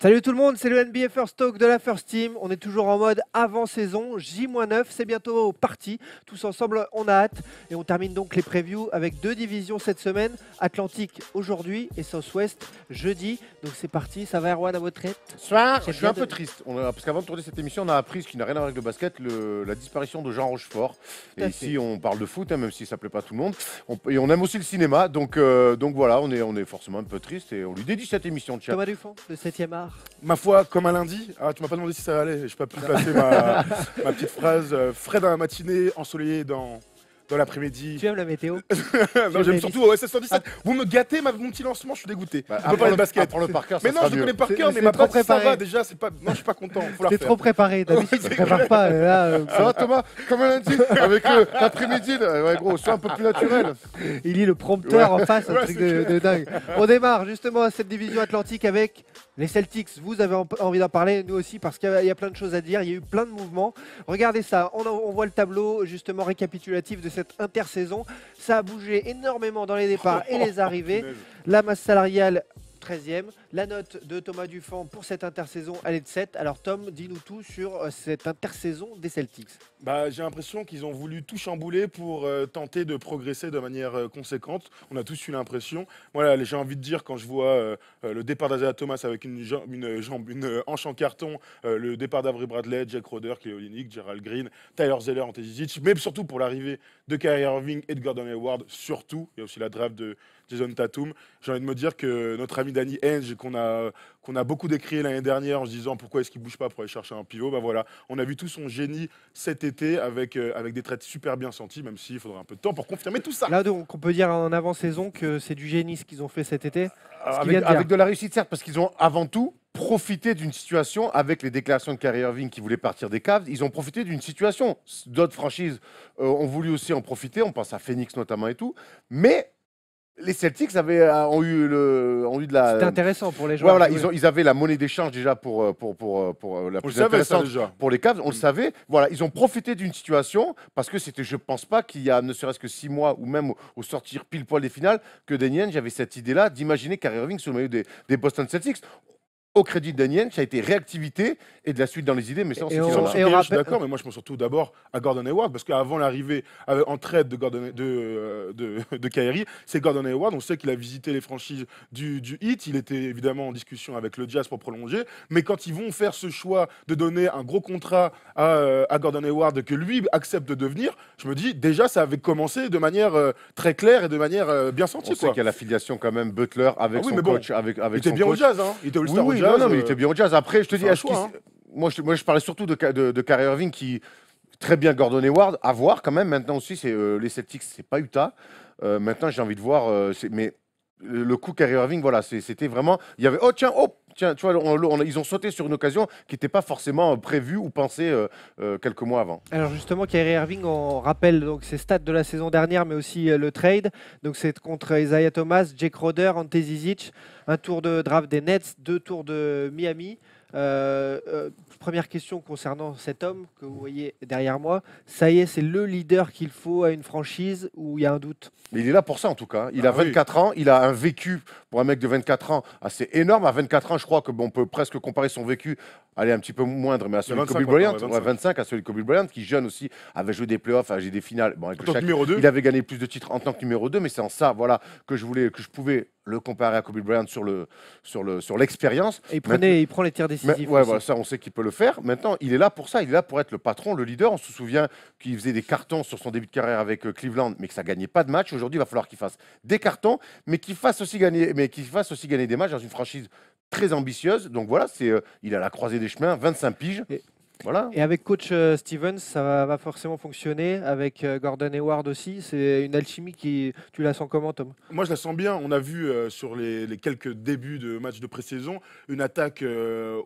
Salut tout le monde, c'est le NBA First Talk de la First Team. On est toujours en mode avant-saison, J-9, c'est bientôt parti. Tous ensemble, on a hâte. Et on termine donc les previews avec deux divisions cette semaine. Atlantique aujourd'hui et Southwest jeudi. Donc c'est parti, ça va Erwan à votre tête? Soir, je suis un peu triste. Parce qu'avant de tourner cette émission, on a appris, ce qui n'a rien à voir avec le basket, la disparition de Jean Rochefort. Et ici, on parle de foot, hein, même si ça ne plaît pas à tout le monde. Et on aime aussi le cinéma. Donc voilà, on est forcément un peu triste et on lui dédie cette émission de chat. Thomas Dufont, le 7e art. Ma foi, comme un lundi, tu m'as pas demandé si ça allait, je n'ai pas pu placer ma petite phrase frais dans la matinée, ensoleillé dans l'après-midi. Tu aimes la météo? Non, j'aime surtout OSS 117. Vous me gâtez mon petit lancement, je suis dégoûté. On peut parler de basket. Pour le par cœur, mais non, je connais par cœur, mais ma trop patte, ça préparé. va déjà. Non, je suis pas content. T'es trop préparé, d'habitude tu ne prépares pas. Ça va Thomas? Comme un lundi, avec l'après-midi. Ouais gros, sois un peu plus naturel. Il lit le prompteur en face, un truc de dingue. On démarre justement cette division atlantique avec les Celtics. Vous avez envie d'en parler, nous aussi, parce qu'il y a plein de choses à dire. Il y a eu plein de mouvements. Regardez ça, on voit le tableau justement récapitulatif de cette intersaison. Ça a bougé énormément dans les départs et les arrivées. La masse salariale, 13e. La note de Thomas Dufont pour cette intersaison, elle est de 7. Alors Tom, dis-nous tout sur cette intersaison des Celtics. J'ai l'impression qu'ils ont voulu tout chambouler pour tenter de progresser de manière conséquente. On a tous eu l'impression. Voilà, j'ai envie de dire, quand je vois le départ d'Isaiah Thomas avec une hanche en carton, le départ d'Avery Bradley, Jack Roder, Kelly Olynyk, Gerald Green, Tyler Zeller, Ante Zizic, mais surtout pour l'arrivée de Kyrie Irving et de Gordon Hayward, surtout. Il y a aussi la draft de Jason Tatum. J'ai envie de me dire que notre ami Danny Ainge, qu'on a beaucoup décrié l'année dernière en se disant pourquoi est-ce qu'il ne bouge pas pour aller chercher un pivot, voilà, on a vu tout son génie cet été avec des traites super bien senties, même s'il faudra un peu de temps pour confirmer tout ça. Là, donc, on peut dire en avant-saison que c'est du génie ce qu'ils ont fait cet été. Avec de la réussite, certes, parce qu'ils ont avant tout profité d'une situation avec les déclarations de Kyrie Irving qui voulait partir des Cavs. Ils ont profité d'une situation. D'autres franchises ont voulu aussi en profiter. On pense à Phoenix notamment et tout. Mais les Celtics ont eu de la. C'était intéressant pour les joueurs. Ouais, voilà, ils avaient la monnaie d'échange déjà pour la plus intéressante pour les Cavs. On le savait. Voilà, ils ont profité d'une situation parce que c'était, je pense pas qu'il y a ne serait-ce que 6 mois ou même au sortir pile poil des finales que Danny Ainge avait cette idée-là d'imaginer Kyrie Irving sur le maillot des Boston Celtics. Au crédit de Danny Ainge, ça a été réactivité et de la suite dans les idées, mais ça, je suis d'accord, mais moi je pense surtout d'abord à Gordon Hayward, parce qu'avant l'arrivée en trade de Kyrie, c'est Gordon Hayward. On sait qu'il a visité les franchises du Heat, il était évidemment en discussion avec le Jazz pour prolonger, mais quand ils vont faire ce choix de donner un gros contrat à Gordon Hayward, que lui accepte de devenir, je me dis déjà ça avait commencé de manière très claire et de manière bien sentie. On sait qu'il y a l'affiliation quand même Butler avec son coach. Il était bien au Jazz, hein. Il était All-Star au Jazz. Non, mais il était bien au Jazz. Après, je te dis, moi, je parlais surtout de Kyrie Irving qui, très bien Gordon Hayward, à voir quand même. Maintenant aussi, c'est les Celtics, c'est pas Utah. Maintenant, j'ai envie de voir. Mais le coup Kyrie Irving, voilà, c'était vraiment. Il y avait tiens, tu vois, ils ont sauté sur une occasion qui n'était pas forcément prévue ou pensée quelques mois avant. Alors justement, Kyrie Irving, on rappelle donc ses stats de la saison dernière, mais aussi le trade. Donc c'est contre Isaiah Thomas, Jake Roder, Ante Zizic, un tour de draft des Nets, 2 tours de Miami. Première question concernant cet homme que vous voyez derrière moi. Ça y est, c'est le leader qu'il faut à une franchise où il y a un doute? Mais il est là pour ça en tout cas. Il a 24 ans, il a un vécu pour un mec de 24 ans assez énorme. À 24 ans, je crois qu'on peut presque comparer son vécu, allez, un petit peu moindre, mais à celui de Kobe Bryant. 25 à celui de Kobe Bryant, qui jeune aussi, avait joué des playoffs, avait joué des finales. Bon, avec numéro 2. Il avait gagné plus de titres en tant que numéro 2, mais c'est en ça voilà, que je pouvais le comparer à Kobe Bryant sur l'expérience. Et il prend les tirs décisifs. Ouais, voilà, ça, on sait qu'il peut le faire. Maintenant, il est là pour ça. Il est là pour être le patron, le leader. On se souvient qu'il faisait des cartons sur son début de carrière avec Cleveland, mais que ça gagnait pas de match. Aujourd'hui, il va falloir qu'il fasse des cartons, mais qu'il fasse aussi gagner des matchs dans une franchise très ambitieuse. Donc voilà, il a la croisée des chemins, 25 piges. Voilà. Et avec coach Stevens, ça va forcément fonctionner. Avec Gordon Hayward aussi, c'est une alchimie qui. Tu la sens comment, Tom? Moi, je la sens bien. On a vu sur les quelques débuts de matchs de pré-saison une attaque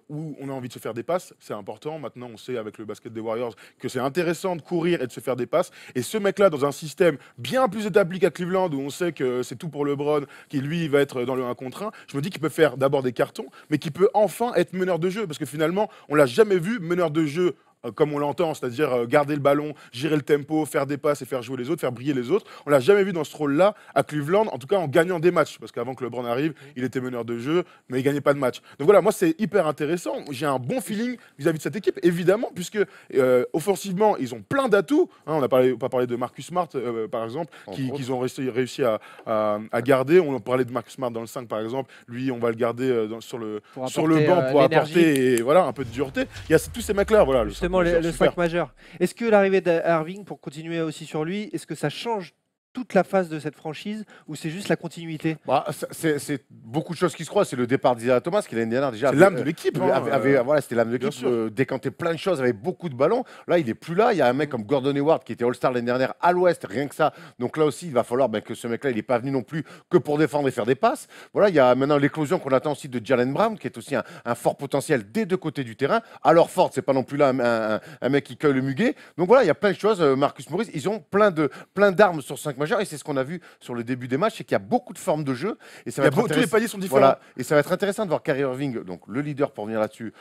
où on a envie de se faire des passes. C'est important. Maintenant, on sait avec le basket des Warriors que c'est intéressant de courir et de se faire des passes. Et ce mec-là, dans un système bien plus établi qu'à Cleveland, où on sait que c'est tout pour LeBron, qui lui va être dans le 1 contre 1, je me dis qu'il peut faire d'abord des cartons, mais qu'il peut enfin être meneur de jeu. Parce que finalement, on l'a jamais vu meneur de jeu comme on l'entend, c'est-à-dire garder le ballon, gérer le tempo, faire des passes et faire jouer les autres, faire briller les autres. On l'a jamais vu dans ce rôle-là à Cleveland, en tout cas en gagnant des matchs, parce qu'avant que LeBron arrive, il était meneur de jeu, mais il gagnait pas de match. Donc voilà, moi c'est hyper intéressant. J'ai un bon feeling vis-à-vis de cette équipe, évidemment, puisque offensivement, ils ont plein d'atouts. Hein, on n'a pas parlé de Marcus Smart, par exemple, qu'ils ont réussi à garder. On a parlé de Marcus Smart dans le 5, par exemple. Lui, on va le garder sur le banc pour apporter un peu de dureté. Il y a tous ces mecs-là. Voilà, justement, le 5 majeur. Est-ce que l'arrivée d'Irving, pour continuer aussi sur lui, est-ce que ça change toute la phase de cette franchise ou c'est juste la continuité? C'est beaucoup de choses qui se croisent. C'est le départ d'Isaiah Thomas qui l'année dernière déjà. C'est l'âme de l'équipe. Voilà, c'était l'âme de l'équipe. Décantait plein de choses, avait beaucoup de ballons. Là, il est plus là. Il y a un mec comme Gordon Hayward qui était All-Star l'année dernière à l'Ouest, rien que ça. Donc là aussi, il va falloir que ce mec-là, il n'est pas venu non plus que pour défendre et faire des passes. Voilà, il y a maintenant l'éclosion qu'on attend aussi de Jalen Brown, qui est aussi un fort potentiel des deux côtés du terrain. Alors Ford, c'est pas non plus là un mec qui cueille le muguet. Donc voilà, il y a plein de choses. Marcus Morris, ils ont plein d'armes sur 5 majeurs et c'est ce qu'on a vu sur le début des matchs, c'est qu'il y a beaucoup de formes de jeu. Et ça va être tous les paliers sont différents. Voilà, et ça va être intéressant de voir Kyrie Irving, donc le leader pour venir là-dessus,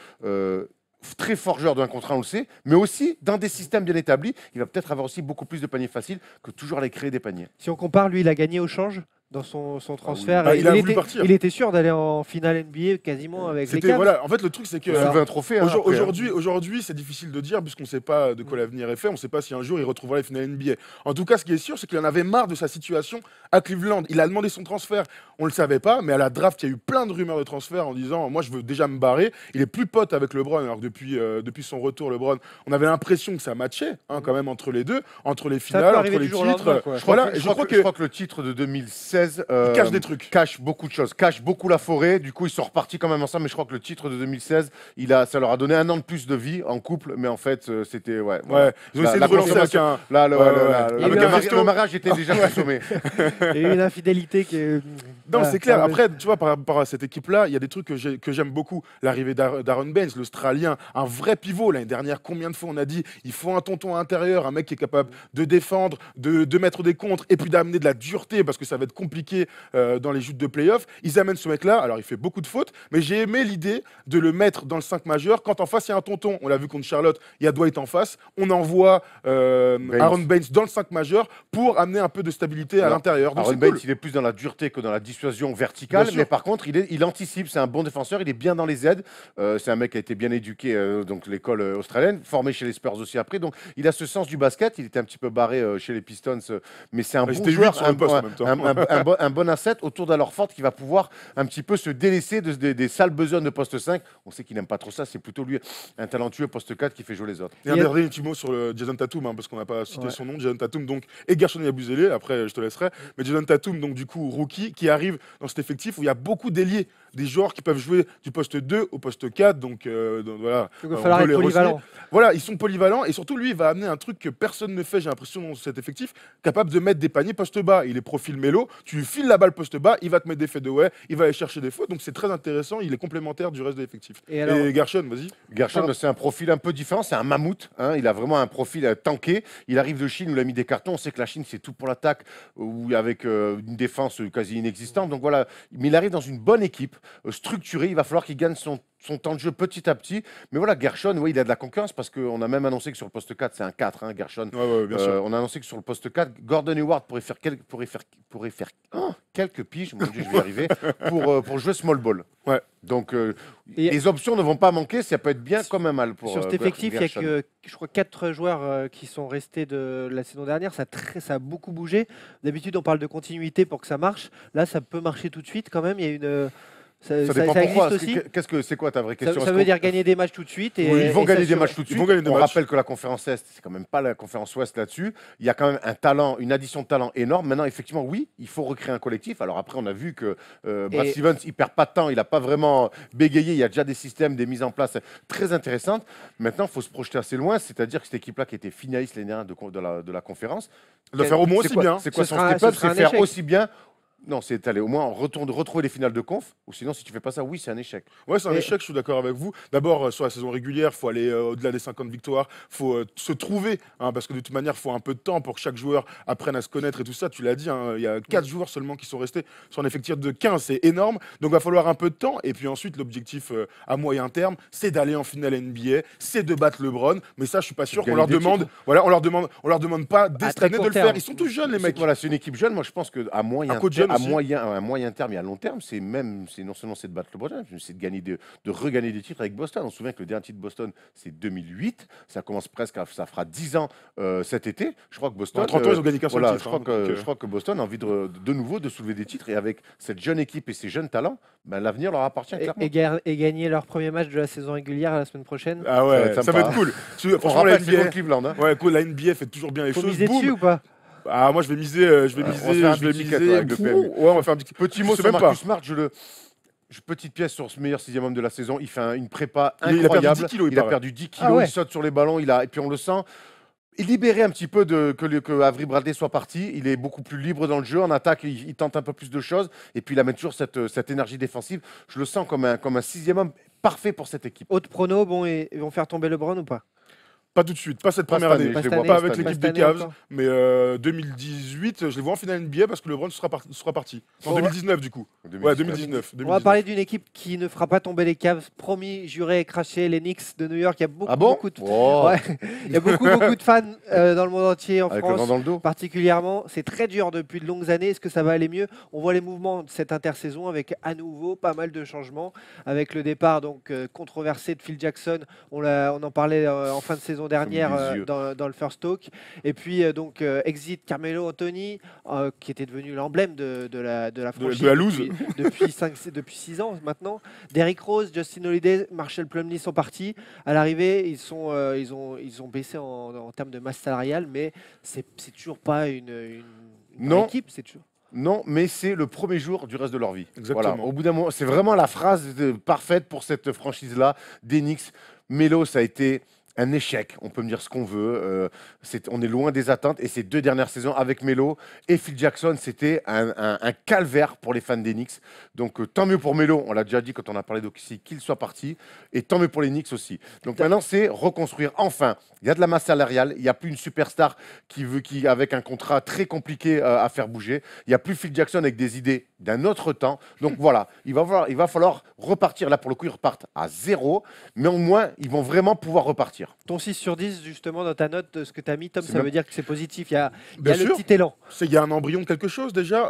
très fort joueur de 1 contre 1, on le sait, mais aussi dans des systèmes bien établis, il va peut-être avoir aussi beaucoup plus de paniers faciles que toujours aller créer des paniers. Si on compare, lui, il a gagné au change dans son transfert. Ah, il était sûr d'aller en finale NBA quasiment avec les Cavs. Voilà, en fait, le truc, c'est que un trophée. Aujourd'hui, c'est difficile de dire puisqu'on ne sait pas de quoi l'avenir est fait. On ne sait pas si un jour il retrouvera les finales NBA. En tout cas, ce qui est sûr, c'est qu'il en avait marre de sa situation à Cleveland. Il a demandé son transfert. On ne le savait pas, mais à la draft, il y a eu plein de rumeurs de transfert en disant moi, je veux déjà me barrer. Il est plus pote avec LeBron. Alors que depuis son retour, LeBron, on avait l'impression que ça matchait quand même entre les deux, entre les finales, entre les titres. Je crois que le titre de 2016 cache des trucs. Cache beaucoup de choses, cache beaucoup la forêt. Du coup, ils sont repartis quand même ensemble. Mais je crois que le titre de 2016, ça leur a donné 1 an de plus de vie en couple. Mais en fait, c'était Ils ont essayé de relancer avec un. Le mariage était déjà consommé. Il y a eu une infidélité qui est. Non, c'est clair. Après, tu vois, par rapport à cette équipe-là, il y a des trucs que j'aime beaucoup. L'arrivée d'Aaron Baines, l'Australien, un vrai pivot. L'année dernière, combien de fois on a dit il faut un tonton à l'intérieur, un mec qui est capable de défendre, de mettre des contres et puis d'amener de la dureté parce que ça va être compliqué dans les joutes de play-off. Ils amènent ce mec-là. Alors, il fait beaucoup de fautes, mais j'ai aimé l'idée de le mettre dans le 5 majeur. Quand en face, il y a un tonton, on l'a vu contre Charlotte, il y a Dwight en face. On envoie Aaron Baines dans le 5 majeur pour amener un peu de stabilité à l'intérieur. Aaron Baines, il est plus dans la dureté que dans la dissuasion verticale, mais par contre, il anticipe. C'est un bon défenseur, il est bien dans les aides. C'est un mec qui a été bien éduqué, donc l'école australienne, formé chez les Spurs aussi après. Donc, il a ce sens du basket. Il était un petit peu barré chez les Pistons, mais c'est un bon joueur, un bon asset autour d'Alor Ford qui va pouvoir un petit peu se délaisser des sales besognes de poste 5. On sait qu'il n'aime pas trop ça. C'est plutôt lui, un talentueux poste 4 qui fait jouer les autres. Et un dernier petit mot sur Jason Tatum, parce qu'on n'a pas cité son nom. Jason Tatum, donc, et Gershon Yabusele, après je te laisserai. Mais Jason Tatum, donc du coup, rookie, qui arrive dans cet effectif où il y a beaucoup d'ailiers, des joueurs qui peuvent jouer du poste 2 au poste 4. Donc voilà. Il va falloir être polyvalent. Voilà, ils sont polyvalents et surtout lui, il va amener un truc que personne ne fait, j'ai l'impression, dans cet effectif, capable de mettre des paniers poste bas. Il est profil mélo, tu lui files la balle poste bas, il va te mettre des fadeaway, il va aller chercher des fautes. Donc c'est très intéressant, il est complémentaire du reste de l'effectif. Et Gershon, vas-y. Gershon, c'est un profil un peu différent, c'est un mammouth. Il a vraiment un profil tanké. Il arrive de Chine où il a mis des cartons. On sait que la Chine, c'est tout pour l'attaque, avec une défense quasi inexistante. Donc voilà, mais il arrive dans une bonne équipe, structurée. Il va falloir qu'il gagne son temps de jeu petit à petit. Mais voilà, Gershon, il a de la concurrence parce qu'on a même annoncé que sur le poste 4, c'est un 4, Gershon. Bien sûr. On a annoncé que sur le poste 4, Gordon Hayward pourrait faire quelques piges, mon Dieu, je vais y arriver, pour jouer small ball. Ouais. Donc, les options ne vont pas manquer, ça peut être bien comme un mal pour sur cet effectif, il y a que, je crois, 4 joueurs qui sont restés de la saison dernière. Ça a beaucoup bougé. D'habitude, on parle de continuité pour que ça marche. Là, ça peut marcher tout de suite quand même. Il y a une... Ça dépend pourquoi. Aussi. C'est quoi ta vraie question? Ça veut dire gagner des matchs tout de suite. Oui, ils vont gagner des matchs tout de suite. On rappelle que la conférence Est, c'est quand même pas la conférence Ouest là-dessus. Il y a quand même un talent, une addition de talent énorme. Maintenant, effectivement, oui, il faut recréer un collectif. Alors après, on a vu que Brad Stevens, il perd pas de temps, il n'a pas vraiment bégayé. Il y a déjà des systèmes, des mises en place très intéressantes. Maintenant, il faut se projeter assez loin. C'est-à-dire que cette équipe-là qui était finaliste l'année dernière de la conférence, elle doit faire au moins aussi bien. C'est quoi son step-up? C'est faire aussi bien Non, c'est aller au moins retrouver les finales de conf, ou sinon, si tu fais pas ça, oui, c'est un échec. Ouais, c'est un échec, je suis d'accord avec vous. D'abord, sur la saison régulière, il faut aller au-delà des 50 victoires, il faut se trouver, hein, parce que de toute manière, il faut un peu de temps pour que chaque joueur apprenne à se connaître et tout ça. Tu l'as dit, hein, il y a 4 joueurs seulement qui sont restés sur un effectif de 15, c'est énorme. Donc, il va falloir un peu de temps. Et puis ensuite, l'objectif à moyen terme, c'est d'aller en finale NBA, c'est de battre LeBron. Mais ça, je suis pas sûr qu'on leur demande. Voilà, on leur demande pas dès cette année de le faire. Ils sont tous jeunes, les mecs. Voilà, c'est une équipe jeune. Moi, je pense qu'à moyen terme et à long terme, c'est non seulement c'est de battre LeBron, c'est de regagner des titres avec Boston. On se souvient que le dernier titre de Boston, c'est 2008. Ça commence presque, ça fera 10 ans cet été. Je crois que Boston. Dans 30 ans, ils ont gagné qu'un seul titre. Je crois que Boston a envie de nouveau de soulever des titres. Et avec cette jeune équipe et ces jeunes talents, ben, l'avenir leur appartient clairement. Et gagner leur premier match de la saison régulière la semaine prochaine. Ah ouais, ça va être cool. Franchement, la NBA, Cleveland. Hein. Ouais, cool, la NBA fait toujours bien les choses. Miser dessus ou pas? Ah, moi, je vais miser. On va faire un petit mot sur Marcus Smart. Petite pièce sur ce meilleur 6e homme de la saison. Il fait une prépa incroyable. Il a perdu 10 kilos. Il saute sur les ballons. Et puis on le sent. Il libérait un petit peu que Avery Bradley soit parti. Il est beaucoup plus libre dans le jeu. En attaque, il tente un peu plus de choses. Et puis il amène toujours cette énergie défensive. Je le sens comme un 6e homme parfait pour cette équipe. Autre prono, bon, ils vont faire tomber LeBron ou pas? Pas tout de suite, pas cette première année. Je les vois pas avec l'équipe des Cavs, mais 2018, je les vois en finale NBA parce que LeBron sera parti. En 2019 du coup. 2019. On va parler d'une équipe qui ne fera pas tomber les Cavs. Promis, juré et craché, les Knicks de New York. Il y a beaucoup de fans dans le monde entier, en avec France le vent dans le dos. particulièrement. C'est très dur depuis de longues années. Est-ce que ça va aller mieux? On voit les mouvements de cette intersaison avec à nouveau pas mal de changements. Avec le départ controversé de Phil Jackson. On en parlait en fin de saison dernière dans le First Talk. Et puis exit Carmelo Anthony, qui était devenu l'emblème de la franchise de la loose depuis 6 ans maintenant. Derrick Rose, Justin Holiday, Marshall Plumlee sont partis. À l'arrivée, ils ont baissé en termes de masse salariale, mais c'est toujours pas une équipe. C'est toujours... Non, mais c'est le premier jour du reste de leur vie. Exactement. Voilà. Au bout d'un moment, c'est vraiment la phrase parfaite pour cette franchise-là des Knicks. Melo, ça a été un échec, on peut me dire ce qu'on veut. On est loin des attentes. Et ces 2 dernières saisons avec Melo et Phil Jackson, c'était un calvaire pour les fans des Knicks. Donc tant mieux pour Melo, on l'a déjà dit quand on a parlé d'Oxy, qu'il soit parti. Et tant mieux pour les Knicks aussi. Donc maintenant, c'est reconstruire. Enfin, il y a de la masse salariale. Il n'y a plus une superstar qui avec un contrat très compliqué à faire bouger. Il n'y a plus Phil Jackson avec des idées d'un autre temps. Donc voilà, il va falloir repartir. Là, pour le coup, ils repartent à 0. Mais au moins, ils vont vraiment pouvoir repartir. Ton 6 sur 10, justement, dans ta note de ce que tu as mis, Tom, ça veut dire que c'est positif. Il y a le sûr. petit élan. Il y a un embryon de quelque chose déjà.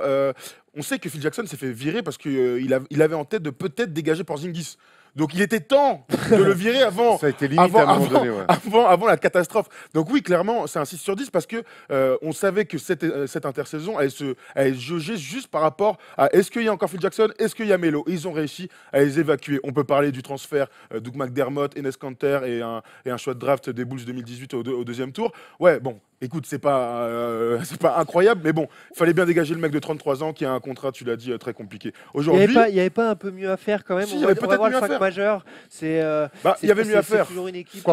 On sait que Phil Jackson s'est fait virer parce qu'il avait en tête de peut-être dégager Porzingis. Donc il était temps de le virer avant. Ça a été limite à un moment donné. Ouais. Avant la catastrophe. Donc oui, clairement, c'est un 6 sur 10 parce que on savait que cette intersaison allait jauger juste par rapport à est-ce qu'il y a encore Phil Jackson, est-ce qu'il y a Melo. Ils ont réussi à les évacuer. On peut parler du transfert Doug McDermott, Enes Kanter et un choix de draft des Bulls 2018 au deuxième tour. Ouais, bon, écoute, c'est pas incroyable, mais bon, il fallait bien dégager le mec de 33 ans qui a un contrat, tu l'as dit, très compliqué. Aujourd'hui, il n'y avait pas un peu mieux à faire quand même. Si, il y avait peut-être mieux à faire. Majeur, il y avait mieux à faire. C'est toujours une équipe.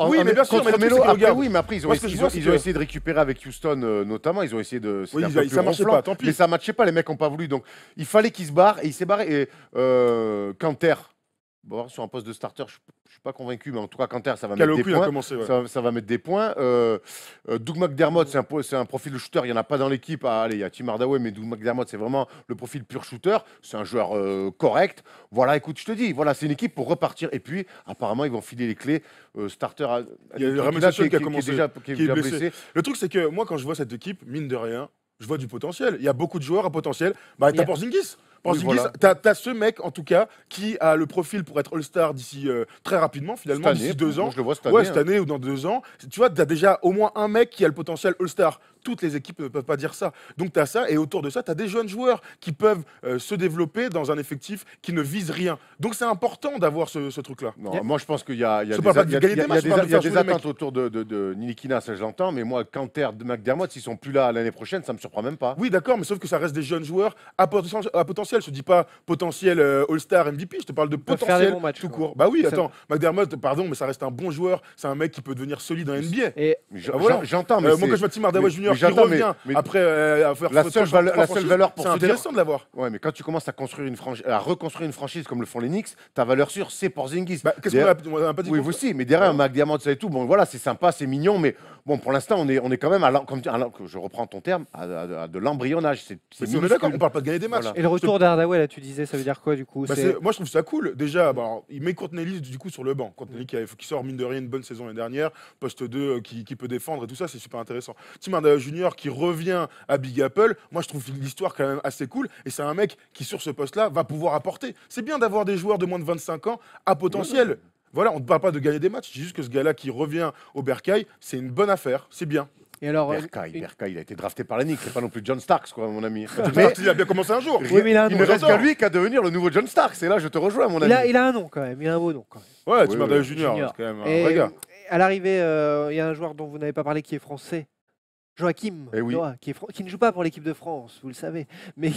Oui, mais bien sûr, contre Melo. Oui, mais après ils ont essayé de récupérer avec Houston notamment. Ils ont essayé de. Oui, ça marchait pas. Tant pis. Mais ça matchait pas. Les mecs n'ont pas voulu. Donc il fallait qu'il se barre et il s'est barré. Et Kanter, sur un poste de starter, je suis pas convaincu, mais en tout cas, Kanter, ça va mettre des points. Ça va mettre des points. Doug McDermott, c'est un profil de shooter. Il n'y en a pas dans l'équipe. Allez, il y a Tim Hardaway, mais Doug McDermott, c'est vraiment le profil pur shooter. C'est un joueur correct. Voilà, écoute, je te dis, voilà, c'est une équipe pour repartir. Et puis, apparemment, ils vont filer les clés. Starter, il y a Ramon Session qui est déjà blessé. Le truc, c'est que moi, quand je vois cette équipe, mine de rien, je vois du potentiel. Il y a beaucoup de joueurs à potentiel. T'as Porzingis. T'as ce mec, en tout cas, qui a le profil pour être All-Star d'ici très rapidement, finalement, d'ici 2 ans. Moi, je le vois cette année. Cette année ou dans 2 ans. Tu vois, t'as déjà au moins un mec qui a le potentiel All-Star. Toutes les équipes ne peuvent pas dire ça. Donc, t'as ça. Et autour de ça, t'as des jeunes joueurs qui peuvent se développer dans un effectif qui ne vise rien. Donc, c'est important d'avoir ce truc-là. Moi, je pense qu'il y a des attentes autour de Nilikina, ça je l'entends. Mais moi, Kanter, McDermott, s'ils sont plus là l'année prochaine, ça me surprend même pas. Oui, d'accord, mais sauf que ça reste des jeunes joueurs à potentiel potentiel. Je te dis pas potentiel All-Star MVP, je te parle de faire des potentiel bons matchs, tout quoi. court. Bah oui, Ça- attends, McDermott, pardon, mais ça reste un bon joueur. C'est un mec qui peut devenir solide en NBA. Et Voilà. J'entends, mais Moi, c'est- quand je vois Tim Hardaway Jr. qui j'entends, revient mais après faire la seule valeur pour c'est se dire- intéressant de l'avoir. Ouais, mais quand tu commences à construire à reconstruire une franchise comme le font les Knicks, ta valeur sûre, c'est Porzingis. Bah, qu'est-ce qu'on a pas dit Oui, pour vous ça. aussi, mais derrière, McDermott, ça et tout, bon, voilà, c'est sympa, c'est mignon, mais bon, pour l'instant, on est quand même, je reprends ton terme, à de l'embryonnage. C'est Mais si on est minuscule. d'accord, on parle pas de gagner des matchs. Voilà. le retour d'Hardaway, là, tu disais, ça veut dire quoi du coup? Bah, moi je trouve ça cool. Déjà, bah, il met Courtney Lee du coup sur le banc. Courtney Lee qui sort mine de rien une bonne saison l'année dernière, poste 2 qui peut défendre et tout ça, c'est super intéressant. Tim Hardaway Jr. qui revient à Big Apple, moi je trouve l'histoire quand même assez cool et c'est un mec qui sur ce poste-là va pouvoir apporter. C'est bien d'avoir des joueurs de moins de 25 ans à potentiel. Voilà, on ne parle pas de gagner des matchs, c'est juste que ce gars-là qui revient au Bercail, c'est une bonne affaire, c'est bien. Et alors, Bercail, il a été drafté par la Knicks, c'est pas non plus John Starks, quoi, mon ami. Mais il a bien commencé un jour. Oui, mais il a un Il nom. ne reste J'entends. qu'à lui qu'à devenir le nouveau John Starks, et là, je te rejoins, mon ami. il a un nom quand même, il a un beau nom quand même. Ouais, Oui, Tim Hardaway oui. Jr. c'est quand même un Et vrai gars. à l'arrivée, il y a un joueur dont vous n'avez pas parlé qui est français. Joachim Eh oui. Noah, qui ne joue pas pour l'équipe de France, vous le savez. Mais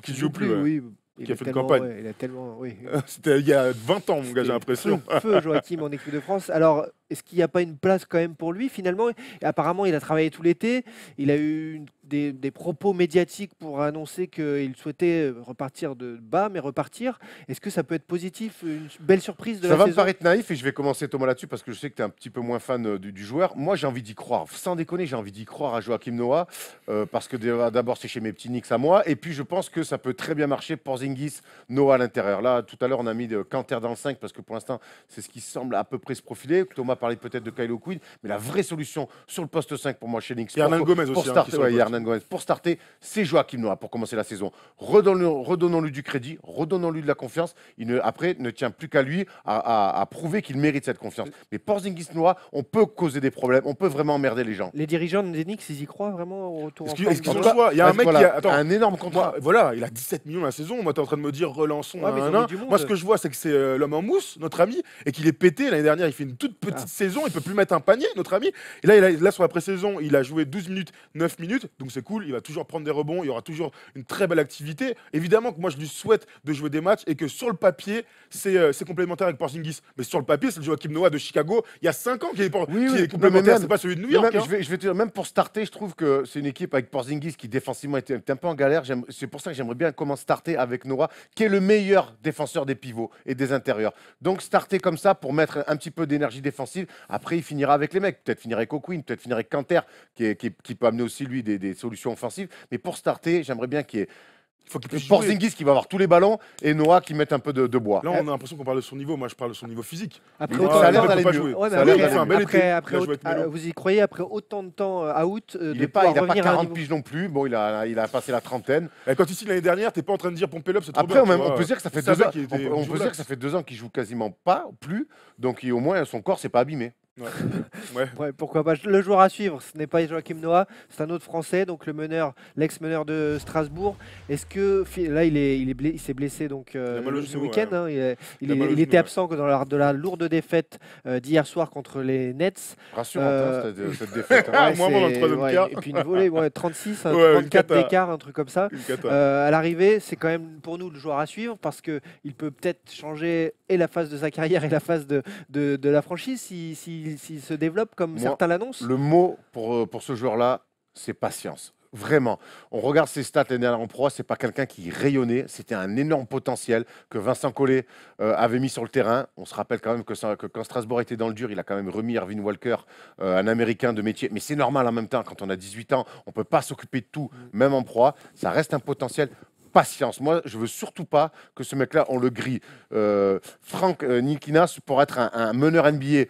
Qui joue plus, ouais. oui. Qui a fait une tellement- campagne. ouais, il a tellement, oui. C'était il y a 20 ans, mon gars, j'ai l'impression. Feu Joachim en équipe de France. Alors, est-ce qu'il n'y a pas une place quand même pour lui finalement? Et apparemment, il a travaillé tout l'été. Il a eu des propos médiatiques pour annoncer qu'il souhaitait repartir de bas, mais repartir. Est-ce que ça peut être positif, une belle surprise de Ça la va me saison? paraître naïf et je vais commencer Thomas là-dessus parce que je sais que tu es un petit peu moins fan du joueur. Moi, j'ai envie d'y croire. Sans déconner, j'ai envie d'y croire à Joachim Noah parce que d'abord, c'est chez mes petits Knicks à moi. Et puis, je pense que ça peut très bien marcher Porzingis, Noah à l'intérieur. Là, tout à l'heure, on a mis de Kanter dans le 5 parce que pour l'instant, c'est ce qui semble à peu près se profiler. Thomas parlait peut-être de Kylo Quinn, mais la vraie solution sur le poste 5 pour moi chez Knicks, Il y a Hernan Gomez pour aussi. starter, ouais, il y a Hernan Gomez. Pour starter, c'est Joachim Noah pour commencer la saison. Redonnons-lui du crédit, redonnons-lui de la confiance. Après, ne tient plus qu'à lui à prouver qu'il mérite cette confiance. Mais Porzingis Noah, on peut causer des problèmes, on peut vraiment emmerder les gens. Les dirigeants des Knicks, ils y croient vraiment au retour en Est-ce qu'ils forme ont de le Noah? choix? Il y a un mec Voilà, qui a. Attends, un énorme contrat. voilà, il a 17 millions la saison. Moi, tu es en train de me dire relançons. Ouais, mais ils ont nanana. mis du monde. Moi, ce que je vois, c'est que c'est l'homme en mousse, notre ami, et qu'il est pété. L'année dernière, il fait une toute petite saison. Il peut plus mettre un panier, notre ami. Et là, sur la pré-saison, il a joué 12 minutes, 9 minutes. Donc, c'est cool. Il va toujours prendre des rebonds. Il y aura toujours une très belle activité. Évidemment que moi, je lui souhaite de jouer des matchs et que sur le papier, c'est complémentaire avec Porzingis. Mais sur le papier, c'est le Joachim Noah de Chicago. Il y a 5 ans qui est complémentaire. C'est pas celui de New York. Même, hein. je vais te dire, même pour starter, je trouve que c'est une équipe avec Porzingis qui défensivement était un peu en galère. C'est pour ça que j'aimerais bien comment starter avec Noah, qui est le meilleur défenseur des pivots et des intérieurs. Donc starter comme ça pour mettre un petit peu d'énergie défensive. Après, il finira avec les mecs. Peut-être finira avec O'Quinn, peut-être finira avec Kanter, qui peut amener aussi lui des solutions offensives. Mais pour starter, j'aimerais bien qu'il y ait Il faut qu'il puisse jouer. Porzingis qui va avoir tous les ballons et Noah qui mette un peu de bois. Là, on a l'impression qu'on parle de son niveau. Moi, je parle de son niveau physique. Après, Mais autant ça a de l'air temps- d'aller pas mieux. jouer. Ouais, mais Ça a l'air après, d'aller fait un bel mieux. été. après, Il a joué avec Melo. vous y croyez après autant de temps out Il de n'a pouvoir pas revenir à un 40 niveau. piges non plus. Bon, il a passé la trentaine. Et quand il signe l'année dernière, t'es pas en train de dire pomper l'up, c'est trop Après, bien. on peut dire que ça fait Il 2 savait ans. qu'il était On peut dire que ça fait 2 ans qu'il joue quasiment pas plus. Donc au moins son corps s'est pas abîmé. Ouais. Ouais, pourquoi pas. Le joueur à suivre, ce n'est pas Joachim Noah, c'est un autre Français, donc le meneur, l'ex-meneur de Strasbourg. Est-ce que là, il s'est blessé donc a mal au ce genou, week-end. ouais. Hein, Il a mal au il était genou, absent de la lourde défaite d'hier soir contre les Nets. Rassurant cette défaite. Ah, Ouais, moins dans le c'est- troisième ouais, quart. Et puis une volée, 36, Ouais, une 34 cata. d'écart, un truc comme ça. Une cata. À l'arrivée, c'est quand même pour nous le joueur à suivre parce qu'il peut peut-être changer et la phase de sa carrière et la phase de la franchise s'il se développe comme Moi, certains l'annoncent. Le mot pour ce joueur-là, c'est patience. Vraiment. On regarde ses stats l'année dernière en pro, c'est pas quelqu'un qui rayonnait. C'était un énorme potentiel que Vincent Collet avait mis sur le terrain. On se rappelle quand même que quand Strasbourg était dans le dur, il a quand même remis Erwin Walker, un Américain de métier. Mais c'est normal en même temps, quand on a 18 ans, on peut pas s'occuper de tout, même en proie. Ça reste un potentiel. Patience. Moi, je veux surtout pas que ce mec-là, on le grille. Franck Nikinas pour être un meneur NBA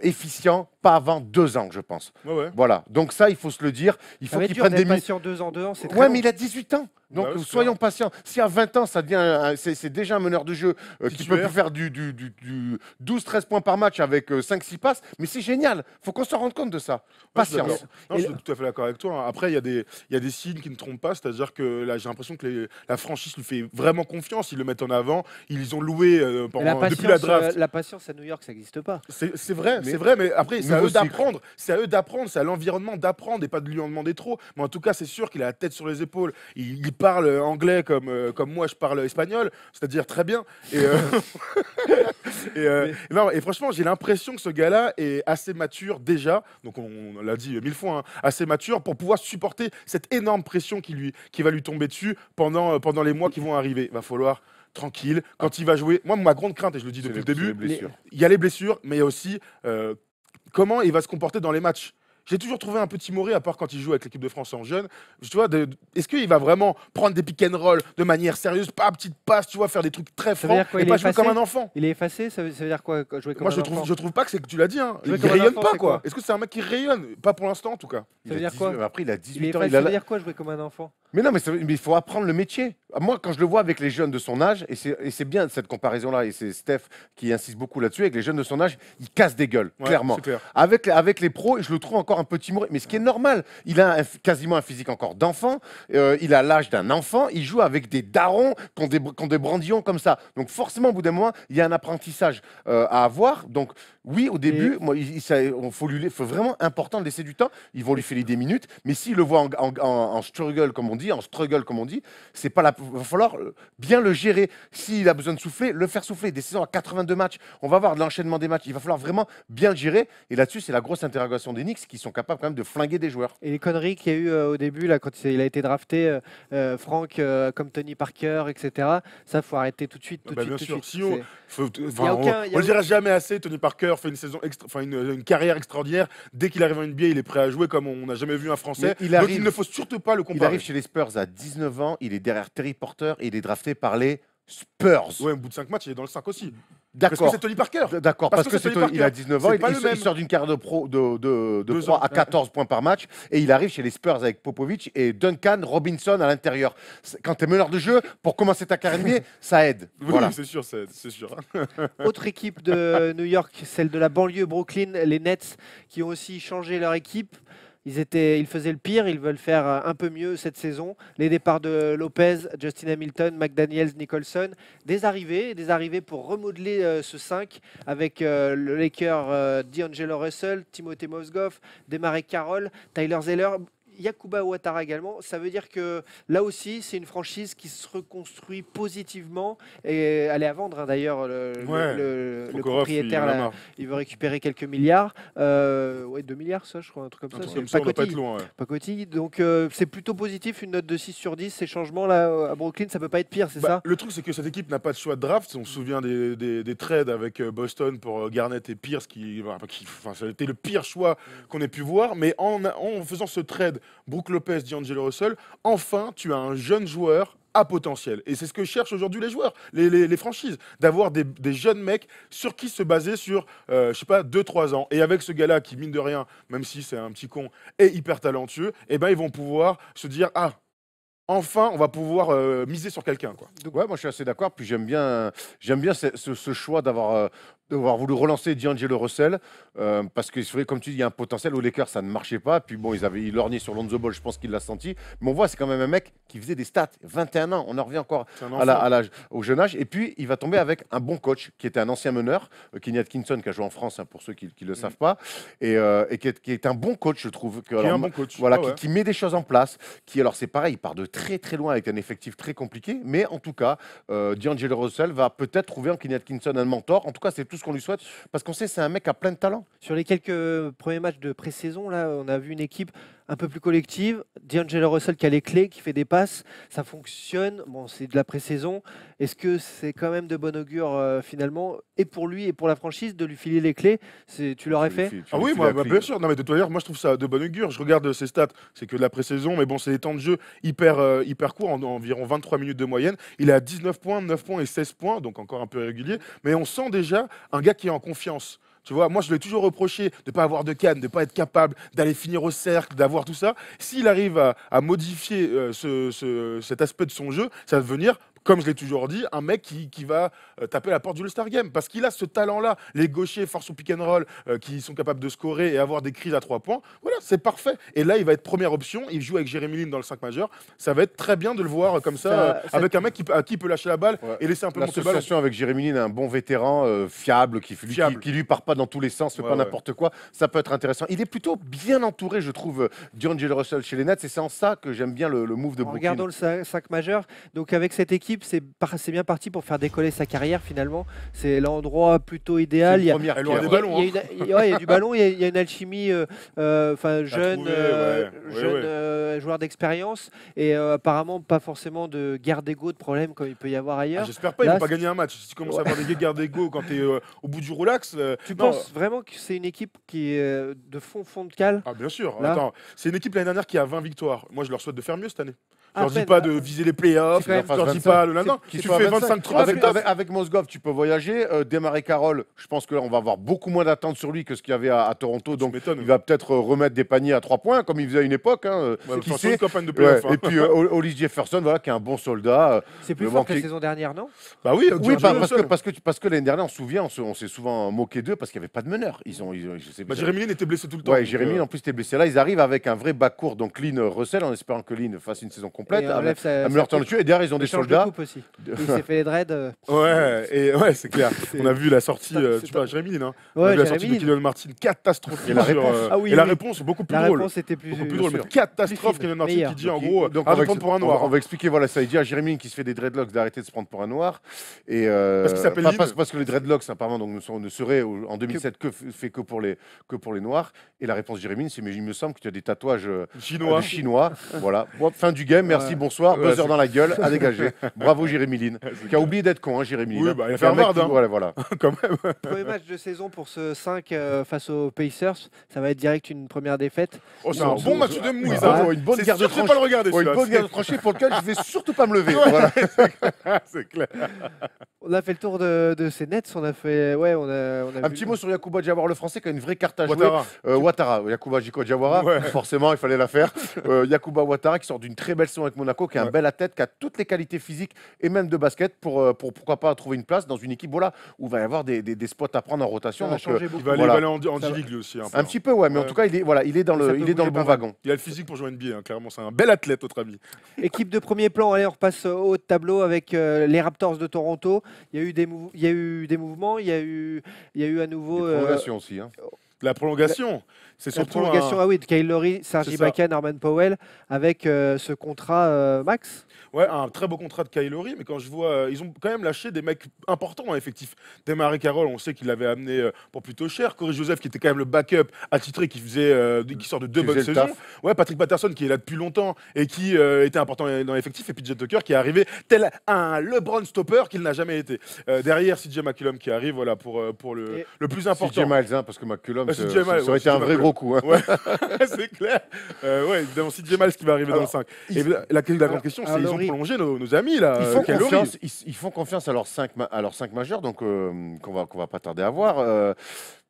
efficient, pas avant 2 ans, je pense. Ouais. Voilà. Donc ça, il faut se le dire. Il Ça faut va être qu'il dur prenne des d'être minutes. patient 2 ans, c'est très Ouais, long. mais il a 18 ans. Donc Bah ouais, c'est soyons patients. Si à 20 ans, ça devient, c'est déjà un meneur de jeu qui peut Titulaire. plus faire du 12-13 points par match avec 5-6 passes, mais c'est génial. Faut qu'on se rende compte de ça. Ouais, je suis Patience. d'accord. Non, je suis tout à fait d'accord avec toi. Après, il y a des signes qui ne trompent pas. C'est-à-dire que là, j'ai l'impression que la franchise lui fait vraiment confiance. Ils le mettent en avant. Ils ont loué Mais depuis la draft. la patience à New York, ça n'existe pas. C'est vrai, Mais- c'est vrai, mais après, c'est à Nouveau eux cycle. d'apprendre. C'est à eux d'apprendre, c'est à l'environnement d'apprendre et pas de lui en demander trop. Mais en tout cas, c'est sûr qu'il a la tête sur les épaules. Il parle anglais comme moi je parle espagnol, c'est-à-dire très bien. Non, et franchement, j'ai l'impression que ce gars-là est assez mature déjà, donc on l'a dit 1000 fois, hein, assez mature pour pouvoir supporter cette énorme pression qui va lui tomber dessus pendant les mois qui vont arriver. Il va falloir tranquille, quand il va jouer. Moi, ma grande crainte, et je le dis depuis le début, il y a les blessures, mais il y a aussi comment il va se comporter dans les matchs. J'ai toujours trouvé un peu timoré, à part quand il joue avec l'équipe de France en jeune. Tu vois, est-ce qu'il va vraiment prendre des pick and roll de manière sérieuse, pas petite passe, tu vois, faire des trucs très francs et pas jouer comme un enfant? Il est effacé, ça veut dire quoi jouer comme un enfant? Moi, je trouve pas que c'est que tu l'as dit. Hein. Il rayonne pas, quoi. Est-ce que c'est un mec qui rayonne? Pas pour l'instant, en tout cas. Ça veut dire quoi? Après, il a 18 ans. Ça veut dire quoi jouer comme un enfant? Mais non, mais il faut apprendre le métier. Moi, quand je le vois avec les jeunes de son âge, et c'est bien cette comparaison-là, et c'est Steph qui insiste beaucoup là-dessus, avec les jeunes de son âge, il casse des gueules, clairement. Clair. Avec les pros, je le trouve encore un peu timoré, mais ce qui est normal. Il a quasiment un physique encore d'enfant, il a l'âge d'un enfant, il joue avec des darons qui ont des brandillons comme ça. Donc forcément, au bout d'un moment, il y a un apprentissage à avoir. Donc oui, au début, faut vraiment important de laisser du temps. Ils vont lui filer des minutes, mais s'il le voit en struggle, comme on dit, c'est pas il va falloir bien le gérer. S'il a besoin de souffler, le faire souffler. Des saisons à 82 matchs, on va voir de l'enchaînement des matchs. Il va falloir vraiment bien le gérer. Et là-dessus, c'est la grosse interrogation des Knicks qui sont capables quand même de flinguer des joueurs. Et les conneries qu'il y a eu au début, là, quand il a été drafté, Franck, comme Tony Parker, etc. Ça, faut arrêter tout de suite. Bien sûr. Sinon, on le dira jamais assez. Tony Parker fait une carrière extraordinaire. Dès qu'il arrive en NBA, il est prêt à jouer comme on n'a jamais vu un Français. Donc il ne faut surtout pas le comparer. Il arrive chez les Spurs à 19 ans. Il est derrière Terry Porter et il est drafté par les Spurs. Ouais, au bout de 5 matchs, il est dans le 5 aussi. D'accord. Parce que c'est Tony Parker. D'accord, parce que il a 19 ans, il sort d'une carrière de pro de 3 à 14 points par match et il arrive chez les Spurs avec Popovich et Duncan Robinson à l'intérieur. Quand tu es meneur de jeu, pour commencer ta carrière NBA, ça aide. Voilà. Oui, c'est sûr, c'est sûr. Autre équipe de New York, celle de la banlieue Brooklyn, les Nets, qui ont aussi changé leur équipe. Ils faisaient le pire, ils veulent faire un peu mieux cette saison. Les départs de Lopez, Justin Hamilton, McDaniels, Nicholson, des arrivées pour remodeler ce 5 avec le Laker D'Angelo Russell, Timothée Mozgov, Demarec Carroll, Tyler Zeller, Yakuba Ouattara également. Ça veut dire que là aussi, c'est une franchise qui se reconstruit positivement. Et elle est à vendre, hein, d'ailleurs. Le propriétaire, là, il veut récupérer quelques milliards. 2 milliards, ça, je crois, un truc comme ça. C'est Pacotille. Donc, c'est plutôt positif. Une note de 6 sur 10. Ces changements-là à Brooklyn, ça peut pas être pire, c'est ça? Le truc, c'est que cette équipe n'a pas de choix de draft. On se souvient des trades avec Boston pour Garnett et Pierce, ça a été le pire choix qu'on ait pu voir. Mais en faisant ce trade, Brook Lopez, D'Angelo Russell, enfin, tu as un jeune joueur à potentiel. Et c'est ce que cherchent aujourd'hui les joueurs, les franchises, d'avoir des jeunes mecs sur qui se baser sur, 2-3 ans. Et avec ce gars-là qui, mine de rien, même si c'est un petit con, est hyper talentueux, ils vont pouvoir se dire, enfin, on va pouvoir miser sur quelqu'un, quoi. Donc, ouais, moi je suis assez d'accord. Puis j'aime bien ce choix d'avoir voulu relancer D'Angelo Russell parce que c'est vrai, comme tu dis, il y a un potentiel. Aux Lakers, ça ne marchait pas. Puis bon, ils lorgnaient sur Lonzo Ball, je pense qu'il l'a senti. Mais on voit, c'est quand même un mec qui faisait des stats. 21 ans, on en revient encore au jeune âge. Et puis, il va tomber avec un bon coach qui était un ancien meneur, Kenny Atkinson, qui a joué en France, hein, pour ceux qui ne le savent pas, et qui est un bon coach, je trouve. Qui met des choses en place. Alors, c'est pareil, il part de très très loin avec un effectif très compliqué. Mais en tout cas, D'Angelo Russell va peut-être trouver en Kenny Atkinson un mentor. En tout cas, c'est tout ce qu'on lui souhaite parce qu'on sait que c'est un mec à plein de talent. Sur les quelques premiers matchs de pré-saison, là, on a vu une équipe un peu plus collective. D'Angelo Russell qui a les clés, qui fait des passes, ça fonctionne. Bon, c'est de la pré-saison. Est-ce que c'est quand même de bon augure finalement, et pour lui et pour la franchise, de lui filer les clés? Tu l'aurais fait? Oui, bien sûr. Non, mais de toute manière, moi je trouve ça de bon augure. Je regarde ses stats, c'est que de la pré-saison, mais bon, c'est des temps de jeu hyper courts, environ 23 minutes de moyenne. Il est à 19 points, 9 points et 16 points, donc encore un peu irrégulier. Mais on sent déjà un gars qui est en confiance. Tu vois, moi, je l'ai toujours reproché de ne pas avoir de canne, de ne pas être capable d'aller finir au cercle, d'avoir tout ça. S'il arrive à modifier cet aspect de son jeu, ça va devenir comme je l'ai toujours dit, un mec qui va taper la porte du All-Star Game. Parce qu'il a ce talent-là. Les gauchers force au pick and roll, qui sont capables de scorer et avoir des crises à 3 points. Voilà, c'est parfait. Et là, il va être première option. Il joue avec Jeremy Lin dans le 5 majeur. Ça va être très bien de le voir comme ça avec un mec à qui peut lâcher la balle et laisser un peu monter le ballon. L'association avec Jeremy Lin, un bon vétéran, fiable, qui lui part pas dans tous les sens, fait pas n'importe quoi. Ça peut être intéressant. Il est plutôt bien entouré, je trouve, D'Angelo Russell chez les Nets. Et c'est en ça que j'aime bien le move de Brooklyn. Regardons le 5 majeur. Donc avec cette équipe, c'est bien parti pour faire décoller sa carrière finalement. C'est l'endroit plutôt idéal. Il y a des ballons. Il y a du ballon, il y a une alchimie jeune joueur d'expérience et apparemment pas forcément de guerre d'ego, de problème comme il peut y avoir ailleurs. J'espère pas, il ne peut pas gagner un match. Si tu commences à avoir des guerres d'ego quand tu es au bout du relax. Tu penses vraiment que c'est une équipe qui est de fond de cale? Ah bien sûr. Attends, c'est une équipe l'année dernière qui a 20 victoires. Moi je leur souhaite de faire mieux cette année. Je leur dis pas de viser les playoffs, je leur dis pas tu fais 25-30. Avec Mozgov, tu peux voyager. Démarrer Carroll, je pense que là, on va avoir beaucoup moins d'attentes sur lui que ce qu'il y avait à Toronto. Donc, il va peut-être remettre des paniers à 3 points, comme il faisait à une époque. Qui sait une campagne de playoff. Et puis, Hollis Jefferson, voilà, qui est un bon soldat. C'est plus fort que la saison dernière, non? Bah oui, parce que l'année dernière, on se souvient, on s'est souvent moqué d'eux parce qu'il n'y avait pas de meneur. Jérémy Lin était blessé tout le temps. Ouais, Jérémy Lin, en plus, était blessé. Là, ils arrivent avec un vrai backcourt, donc Lin, Russell, en espérant que Lin fasse une saison complète. Et derrière, ils ont des soldats. Il s'est fait les dreads. Ouais, c'est clair. On a vu la sortie, tu vois, Jérémy Lin. On a vu la sortie de Kylian Martin, catastrophique. Et la réponse, beaucoup plus drôle. La réponse était plus drôle, mais catastrophe. Kylian Martin qui dit en gros, arrête de prendre pour un noir. On va expliquer, voilà, ça dit à Jérémy Lin qui se fait des dreadlocks d'arrêter de se prendre pour un noir. Parce qu'il s'appelle Lin. Parce que les dreadlocks, apparemment, ne seraient en 2007 fait que pour les noirs. Et la réponse de Jérémy Lin, c'est mais il me semble que tu as des tatouages chinois. Voilà. Fin du game, merci, bonsoir. Buzzer dans la gueule, à dégager. Bravo Jérémy Lin, qui a oublié d'être con, Jérémy Lin. Oui, il a fait un merde. Voilà. Quand même. Premier match de saison pour ce 5 face aux Pacers, ça va être direct une première défaite. Oh, c'est un bon match de mouille, une bonne guerre de tranchée. Pas le regarder, une bonne guerre de tranchée pour lequel je vais surtout pas me lever. C'est clair. On a fait le tour de ces Nets, on a fait un petit mot sur Yacouba Diawara, le français, qui a une vraie carte à jouer. Ouattara, Yacouba Diawara, forcément, il fallait la faire. Yacouba Ouattara qui sort d'une très belle saison avec Monaco, qui a un bel à tête, qui a toutes les qualités physiques et même de basket pour pourquoi pas trouver une place dans une équipe où il va y avoir des spots à prendre en rotation. Donc, il va aller en D-League lui aussi. Un petit peu, ouais, mais en tout cas, il est dans le bon wagon. Il a le physique pour jouer NBA, clairement. C'est un bel athlète, notre ami. Équipe de premier plan, allez, on repasse au haut de tableau avec les Raptors de Toronto. Il y a eu des mouvements, il y a eu à nouveau... Des prolongations aussi. La prolongation, c'est surtout la prolongation, de Kyle Lowry, Serge Ibaka, Norman Powell, avec ce contrat max. Ouais, un très beau contrat de Kyle Lowry, mais quand je vois, ils ont quand même lâché des mecs importants dans l'effectif. Démarrer Carroll, on sait qu'il l'avait amené pour plutôt cher. Corey Joseph, qui était quand même le backup attitré, qui sort de 2 bonnes saisons. Ouais, Patrick Patterson, qui est là depuis longtemps et qui était important dans l'effectif. Et puis Jet Tucker, qui est arrivé tel un LeBron stopper qu'il n'a jamais été. Derrière, CJ McCollum qui arrive, voilà, pour le plus important. CJ Miles, parce que McCollum, ça aurait été un vrai gros coup. Ouais, c'est clair. Ouais, évidemment, CJ Miles qui va arriver dans le 5. Et la grande question, c'est ils ont prolongé nos amis là. Ils font confiance à leurs 5 majeurs, donc qu'on va pas tarder à voir.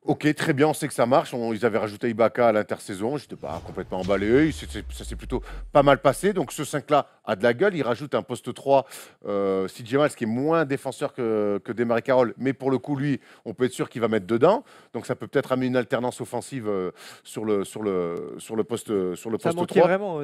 Ok, très bien, on sait que ça marche. Ils avaient rajouté Ibaka à l'intersaison. Je n'étais pas complètement emballé. Ça s'est plutôt pas mal passé. Donc ce 5-là a de la gueule. Il rajoute un poste 3, CJ Miles, qui est moins défenseur que Démarrer Carroll. Mais pour le coup, lui, on peut être sûr qu'il va mettre dedans. Donc ça peut peut-être amener une alternance offensive sur le poste 3. Vraiment.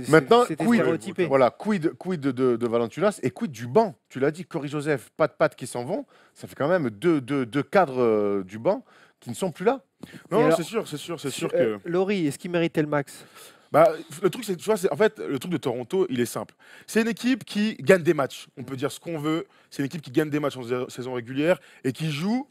Maintenant, stéréotypé. Voilà, quid de Valanciunas et quid du banc. Tu l'as dit, Corey Joseph, Pat qui s'en vont. Ça fait quand même deux cadres du banc qui ne sont plus là. Non, c'est sûr que... Lowry, est-ce qu'il méritait le max? Le truc, c'est, tu vois, en fait, le truc de Toronto, il est simple. C'est une équipe qui gagne des matchs. On peut dire ce qu'on veut. C'est une équipe qui gagne des matchs en saison régulière et qui joue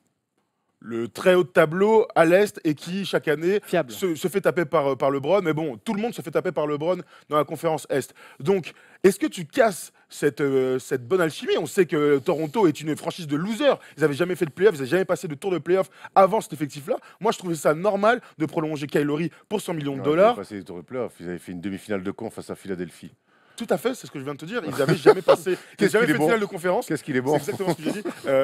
le très haut de tableau à l'Est et qui, chaque année, se fait taper par LeBron. Mais bon, tout le monde se fait taper par LeBron dans la conférence Est. Donc, est-ce que tu casses cette bonne alchimie? On sait que Toronto est une franchise de losers. Ils n'avaient jamais fait de playoff, ils n'avaient jamais passé de tour de playoff avant cet effectif-là. Moi, je trouvais ça normal de prolonger Kyle Lowry pour $100 millions. Ils avaient passé des tours de playoff. Ils avaient fait une demi-finale de con face à Philadelphie. Tout à fait, c'est ce que je viens de te dire. Ils n'avaient jamais passé, fait de finale de conférence. Qu'est-ce qu'il est bon. C'est exactement ce que j'ai dit.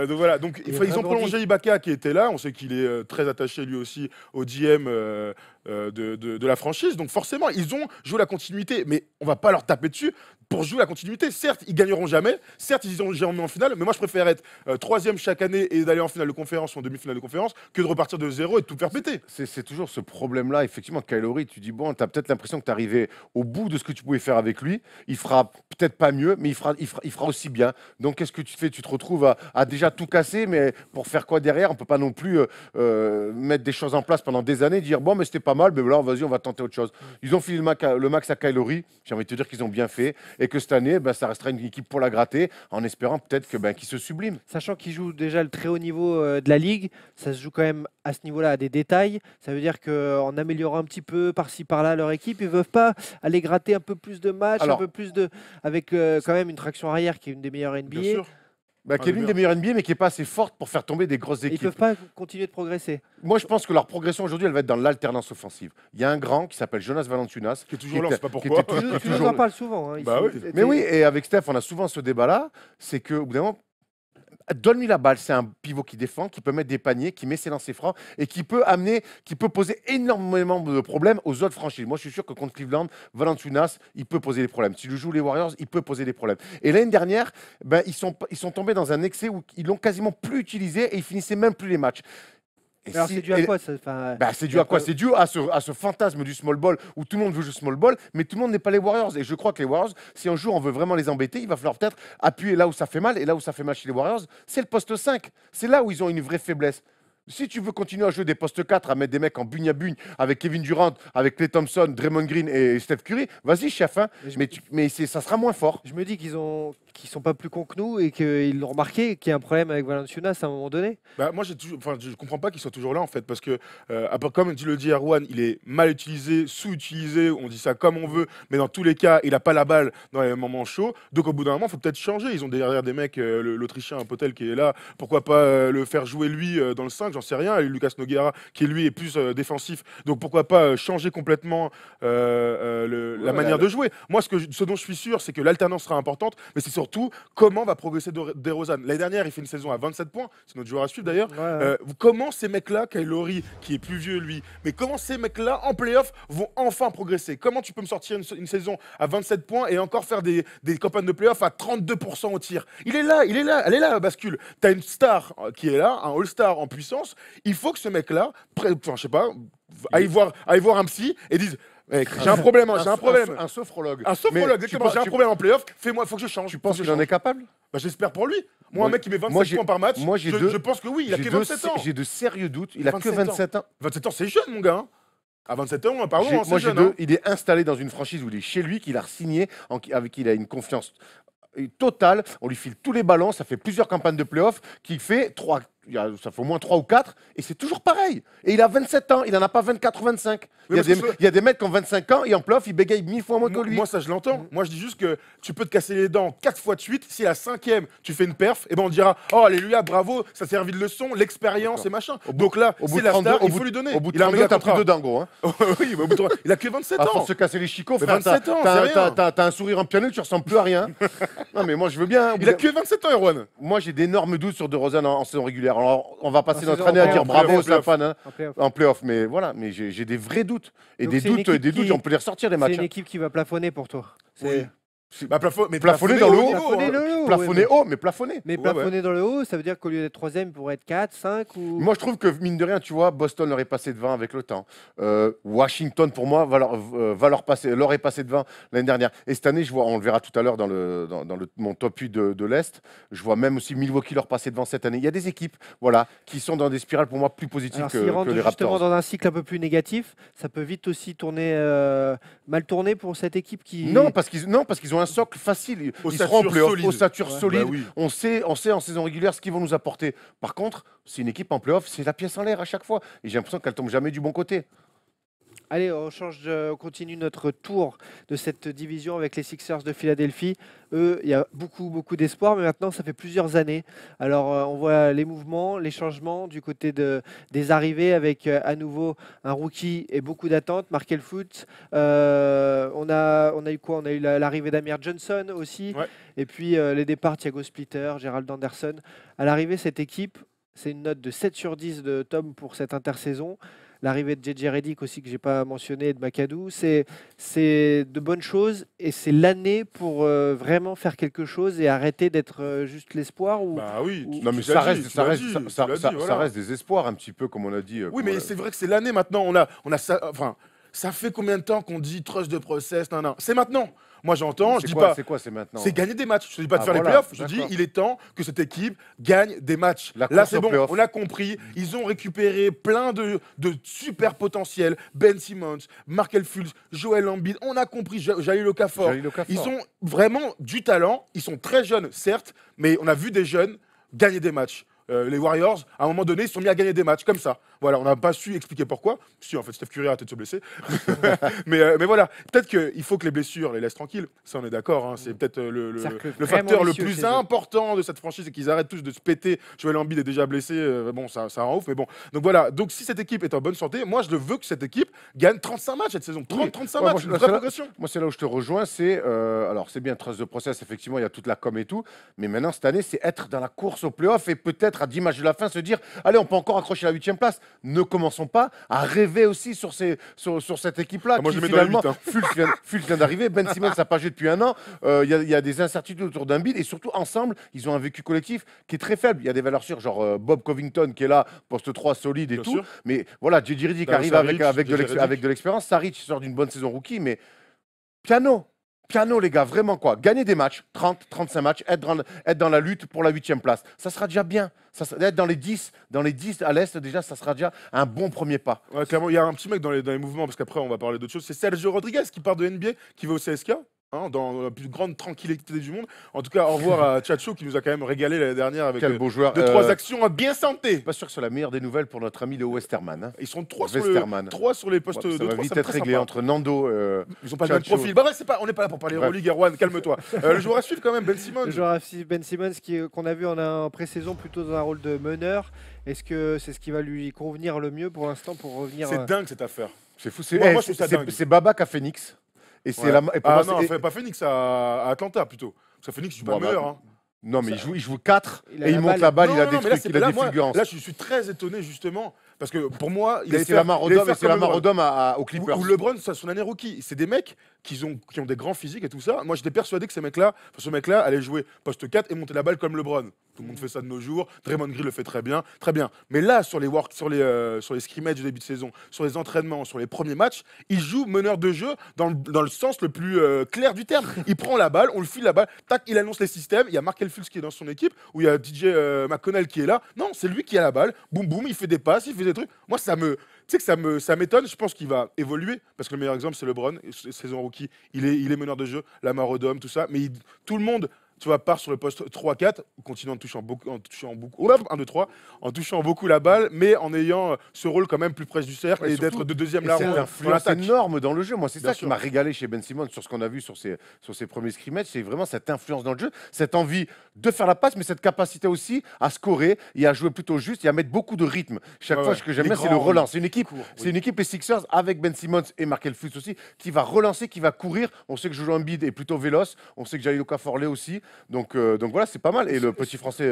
Donc voilà, ils ont prolongé Ibaka qui était là. On sait qu'il est très attaché lui aussi au GM de la franchise. Donc forcément, ils ont joué la continuité, mais on va pas leur taper dessus. pour jouer la continuité. Certes, ils gagneront jamais. Certes, ils iront jamais en finale. Mais moi, je préfère être troisième chaque année et d'aller en finale de conférence ou en demi-finale de conférence que de repartir de zéro et de tout faire péter. C'est toujours ce problème-là. Effectivement, Kylori, tu dis, bon, tu as peut-être l'impression que tu es arrivé au bout de ce que tu pouvais faire avec lui. Il fera peut-être pas mieux, mais il fera aussi bien. Donc, qu'est-ce que tu fais? Tu te retrouves à déjà tout casser, mais pour faire quoi derrière? On peut pas non plus mettre des choses en place pendant des années, dire, bon, mais c'était pas mal, mais là, vas-y, on va tenter autre chose. Ils ont filé le max à Kylori. J'ai envie de te dire qu'ils ont bien fait et que cette année, ça restera une équipe pour la gratter en espérant peut-être qu'ils se subliment. Sachant qu'ils jouent déjà le très haut niveau de la Ligue, ça se joue quand même à ce niveau-là à des détails. Ça veut dire qu'en améliorant un petit peu par-ci par-là leur équipe, ils ne peuvent pas aller gratter un peu plus de matchs, un peu plus de... avec quand même une traction arrière qui est une des meilleures NBA. Bien sûr. Qui est l'une des meilleures NBA, mais qui n'est pas assez forte pour faire tomber des grosses équipes. Ils ne peuvent pas continuer de progresser. Moi, je pense que leur progression aujourd'hui, elle va être dans l'alternance offensive. Il y a un grand qui s'appelle Jonas Valanciunas. Qui est toujours là, on ne sait pas pourquoi. Tu nous en parles souvent. Ici. Bah oui. Mais oui, et avec Steph, on a souvent ce débat-là. C'est qu'au bout d'un moment, donne-lui la balle. C'est un pivot qui défend, qui peut mettre des paniers, qui met ses lancers francs et qui peut poser énormément de problèmes aux autres franchises. Moi, je suis sûr que contre Cleveland, Valanciunas, il peut poser des problèmes. S'il joue les Warriors, il peut poser des problèmes. Et l'année dernière, ils sont tombés dans un excès où ils l'ont quasiment plus utilisé et ils finissaient même plus les matchs. Alors c'est dû à quoi c'est dû à quoi? C'est dû à ce fantasme du small ball où tout le monde veut jouer small ball, mais tout le monde n'est pas les Warriors. Et je crois que les Warriors, si un jour on veut vraiment les embêter, il va falloir peut-être appuyer là où ça fait mal. Et là où ça fait mal chez les Warriors, c'est le poste 5. C'est là où ils ont une vraie faiblesse. Si tu veux continuer à jouer des postes 4, à mettre des mecs en bugne-à-bugne avec Kevin Durant, avec Klay Thompson, Draymond Green et Steph Curry, vas-y, chef. Hein. Mais ça sera moins fort. Je me dis qu'ils sont pas plus cons que nous et qu'ils l'ont remarqué, qu'il y a un problème avec Valanciunas à un moment donné. Moi, je comprends pas qu'il soit toujours là en fait, parce que comme tu le dis, Erwan, il est mal utilisé, sous-utilisé. On dit ça comme on veut, mais dans tous les cas, il a pas la balle dans les moments chauds. Donc au bout d'un moment, il faut peut-être changer. Ils ont derrière des mecs, l'Autrichien Potel qui est là. Pourquoi pas le faire jouer lui dans le 5? J'en sais rien. Et Lucas Nogueira qui lui est plus défensif. Donc pourquoi pas changer complètement la manière de jouer. Moi, ce dont je suis sûr, c'est que l'alternance sera importante, mais c'est surtout comment va progresser DeRozan. L'année dernière, il fait une saison à 27 points. C'est notre joueur à suivre d'ailleurs. Comment ces mecs-là, Kylori, qui est plus vieux lui, mais comment ces mecs-là en playoff vont enfin progresser? Comment tu peux me sortir une saison à 27 points et encore faire des campagnes de playoff à 32% au tir? Elle est là, la bascule. T'as une star qui est là, un all-star en puissance. Il faut que ce mec-là, je sais pas, aille voir un psy et dise: j'ai un problème, j'ai un problème. Un sophrologue. Un sophrologue, exactement. J'ai un problème en playoff, fais-moi, faut que je change. Tu penses qu'il en est capable? J'espère pour lui. Moi, un mec qui met 27 points par match, je pense que oui, il a que 27 ans. J'ai de sérieux doutes. Il a que 27 ans. 27 ans, c'est jeune, mon gars. À 27 ans, pardon, moi, c'est jeune. Il est installé dans une franchise où il est chez lui, qu'il a signé, avec qui il a une confiance totale. On lui file tous les ballons. Ça fait plusieurs campagnes de playoff qu'il fait 3. Ça fait au moins 3 ou 4, et c'est toujours pareil. Et il a 27 ans, il n'en a pas 24 ou 25. Il y a des mecs qui ont 25 ans, et en playoff, ils bégayent 1000 fois moins que lui. Moi, ça, je l'entends. Moi, je dis juste que tu peux te casser les dents 4 fois de suite. Si la 5e, tu fais une perf, et ben on dira: oh, alléluia, bravo, ça servi de leçon, l'expérience et machin. Donc là, c'est la star, il faut lui donner. Au bout de 32, t'as plus de dingo. Hein. Oui, mais au bout de 32, il a que 27 ans. À force de se casser les chicots, frère, 27 ans, t'as un sourire en piano, tu ressembles plus à rien. Non, mais moi, je veux bien. Il a que 27 ans, Erwan. Moi, j'ai d'énormes doutes sur DeRozan en saison régulière. Alors, on va passer notre année à dire bravo aux Safan en playoff, mais voilà, mais j'ai des vrais doutes. Et donc des doutes, on peut les ressortir des matchs. C'est une équipe qui va plafonner pour toi. Oui. Plafonner dans le haut. Plafonner haut, mais plafonner. Mais plafonner dans le haut, ça veut dire qu'au lieu d'être 3e, il pourrait être 4, 5 ou... Moi, je trouve que, mine de rien, tu vois, Boston leur est passé devant avec le temps. Washington, pour moi, leur est passé devant l'année dernière. Et cette année, on le verra tout à l'heure dans mon top 8 de l'Est, je vois même aussi Milwaukee leur passer devant cette année. Il y a des équipes qui sont dans des spirales, pour moi, plus positives que les Raptors. Justement dans un cycle un peu plus négatif, ça peut vite aussi mal tourner pour cette équipe qui... Non, parce qu'ils ont un socle facile. Ils seront en playoff, ossature solide. Bah oui. On sait en saison régulière ce qu'ils vont nous apporter. Par contre, c'est une équipe en playoff, c'est la pièce en l'air à chaque fois. Et j'ai l'impression qu'elle tombe jamais du bon côté. Allez, on continue notre tour de cette division avec les Sixers de Philadelphie. Eux, il y a beaucoup d'espoir, mais maintenant, ça fait plusieurs années. Alors, on voit les mouvements, les changements du côté des arrivées avec à nouveau un rookie et beaucoup d'attentes. Markel Fultz. On a eu quoi? On a eu l'arrivée d'Amir Johnson aussi. Ouais. Et puis, les départs, Thiago Splitter, Gerald Anderson. À l'arrivée, cette équipe, c'est une note de 7 sur 10 de Tom pour cette intersaison. l'arrivée de JJ Redick aussi que j'ai pas mentionné, de McAdoo. C'est de bonnes choses et c'est l'année pour vraiment faire quelque chose et arrêter d'être juste l'espoir. Bah oui. Non mais ça reste des espoirs un petit peu comme on a dit. Oui, mais c'est vrai que c'est l'année maintenant. On a ça. Enfin, ça fait combien de temps qu'on dit trust de process, non. C'est maintenant. Moi, j'entends, je dis pas. C'est quoi, c'est maintenant? C'est gagner des matchs. Je ne dis pas de faire les playoffs. Je dis, il est temps que cette équipe gagne des matchs. Là, c'est bon. On a compris. Ils ont récupéré plein de super potentiels. Ben Simmons, Markel Fultz, Joel Embiid. On a compris. Jahlil Okafor. Ils ont vraiment du talent. Ils sont très jeunes, certes, mais on a vu des jeunes gagner des matchs. Les Warriors, à un moment donné, ils se sont mis à gagner des matchs comme ça. Voilà, on n'a pas su expliquer pourquoi. Si, en fait, Steph Curry a arrêté de se blesser. mais voilà, peut-être qu'il faut que les blessures les laissent tranquilles. Ça, on est d'accord. Hein. C'est peut-être le facteur le plus important de cette franchise, c'est qu'ils arrêtent tous de se péter. Joel Embiid est déjà blessé. Bon, ça rend ouf, mais bon. Donc voilà, donc si cette équipe est en bonne santé, moi, je veux que cette équipe gagne 35 matchs cette saison. 35 matchs, une vraie progression. Moi, c'est là où je te rejoins. Alors, c'est bien trust de process, effectivement, il y a toute la com et tout. Mais maintenant, cette année, c'est être dans la course au playoff et peut-être à 10 matchs de la fin se dire allez, on peut encore accrocher la 8e place. Ne commençons pas à rêver aussi sur cette équipe-là. Moi, je finalement, Fultz vient d'arriver, Ben Simmons n'a pas joué depuis un an. Il y a des incertitudes autour d'Embiid et surtout ensemble, ils ont un vécu collectif qui est très faible. Il y a des valeurs sûres, genre Bob Covington qui est là, poste 3 solide et bien tout. Sûr. Mais voilà, JJ Redick arrive avec de l'expérience. Saric sort d'une bonne saison rookie, mais piano, les gars, vraiment quoi. Gagner des matchs, 30, 35 matchs, être dans la lutte pour la 8e place. Ça sera déjà bien. Être dans les 10 à l'Est, déjà, ça sera déjà un bon premier pas. Ouais, clairement, il y a un petit mec dans les mouvements, parce qu'après, on va parler d'autres choses. C'est Sergio Rodriguez qui part de NBA, qui va au CSK. Hein, dans la plus grande tranquillité du monde. En tout cas, au revoir à Tchatcho qui nous a quand même régalé l'année dernière avec 2-3 actions bien santées. Pas sûr que c'est la meilleure des nouvelles pour notre ami Léo Westerman. Hein. Ils sont 3 sur les postes de 3. Ça va vite être réglé entre Nando. Ils ont pas le même profil. Bah ouais, on n'est pas là pour parler Euroleague, Erwan, calme-toi. Le joueur à suivre quand même, Ben Simmons. Le joueur à suivre, Ben Simmons, qu'on a vu en pré-saison plutôt dans un rôle de meneur. Est-ce que c'est ce qui va lui convenir le mieux pour l'instant pour revenir? C'est dingue cette affaire. C'est fou. C'est Babac à Phoenix. Et c'est non, pas Phoenix, à Atlanta plutôt. Parce que Phoenix, je suis pas le meilleur. Hein. Non, mais il joue 4 et il monte la balle, il a des trucs, il a des fulgurances. Là, je suis très étonné justement. Parce que pour moi, c'est la Marodome aux Clippers. Ou LeBron, c'est son année rookie. C'est des mecs qui ont des grands physiques et tout ça. Moi, j'étais persuadé que ce mec-là allait jouer poste 4 et monter la balle comme LeBron. Tout le monde fait ça de nos jours. Draymond Green le fait très bien. Mais là, sur les scrimmages du début de saison, sur les entraînements, sur les premiers matchs, il joue meneur de jeu dans le sens le plus clair du terme. Il prend la balle, on le file la balle, tac, il annonce les systèmes. Il y a Markel Fultz qui est dans son équipe, où il y a DJ McConnell qui est là. Non, c'est lui qui a la balle. Boum, boum, il fait des passes, il fait des trucs. Moi, ça m'étonne. Je pense qu'il va évoluer parce que le meilleur exemple, c'est LeBron. Saison rookie, il est meneur de jeu, la Marodome, tout ça. Mais tout le monde, tu vois, part sur le poste 3-4, continuant en touchant beaucoup, 1-2-3, en touchant beaucoup la balle, mais en ayant ce rôle quand même plus près du cercle et d'être de deuxième larron. C'est une influence énorme dans le jeu. Moi, c'est ça qui m'a régalé chez Ben Simmons sur ce qu'on a vu sur ses premiers scrimmages. C'est vraiment cette influence dans le jeu, cette envie de faire la passe, mais cette capacité aussi à scorer et à jouer plutôt juste et à mettre beaucoup de rythme. Chaque fois, ce que j'aime bien, c'est le relance. C'est une équipe, les Sixers, avec Ben Simmons et Markel Fultz aussi, qui va relancer, qui va courir. On sait que Joel Embiid est plutôt véloce. On sait que Jahlil Okafor l'est aussi. Donc voilà, c'est pas mal. Et le petit français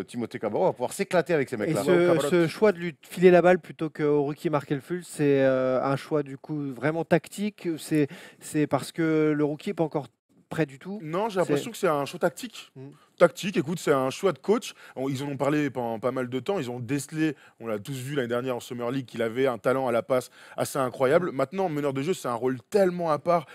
Timothée Cabarro va pouvoir s'éclater avec ces mecs-là. Et ce choix de lui filer la balle plutôt qu'au rookie Markel Fultz, c'est un choix du coup vraiment tactique. C'est parce que le rookie n'est pas encore prêt du tout. Non, j'ai l'impression que c'est un choix tactique. Tactique, écoute, c'est un choix de coach. Ils en ont parlé pendant pas mal de temps. Ils ont décelé, on l'a tous vu l'année dernière en Summer League, qu'il avait un talent à la passe assez incroyable. Maintenant, meneur de jeu, c'est un rôle tellement à part.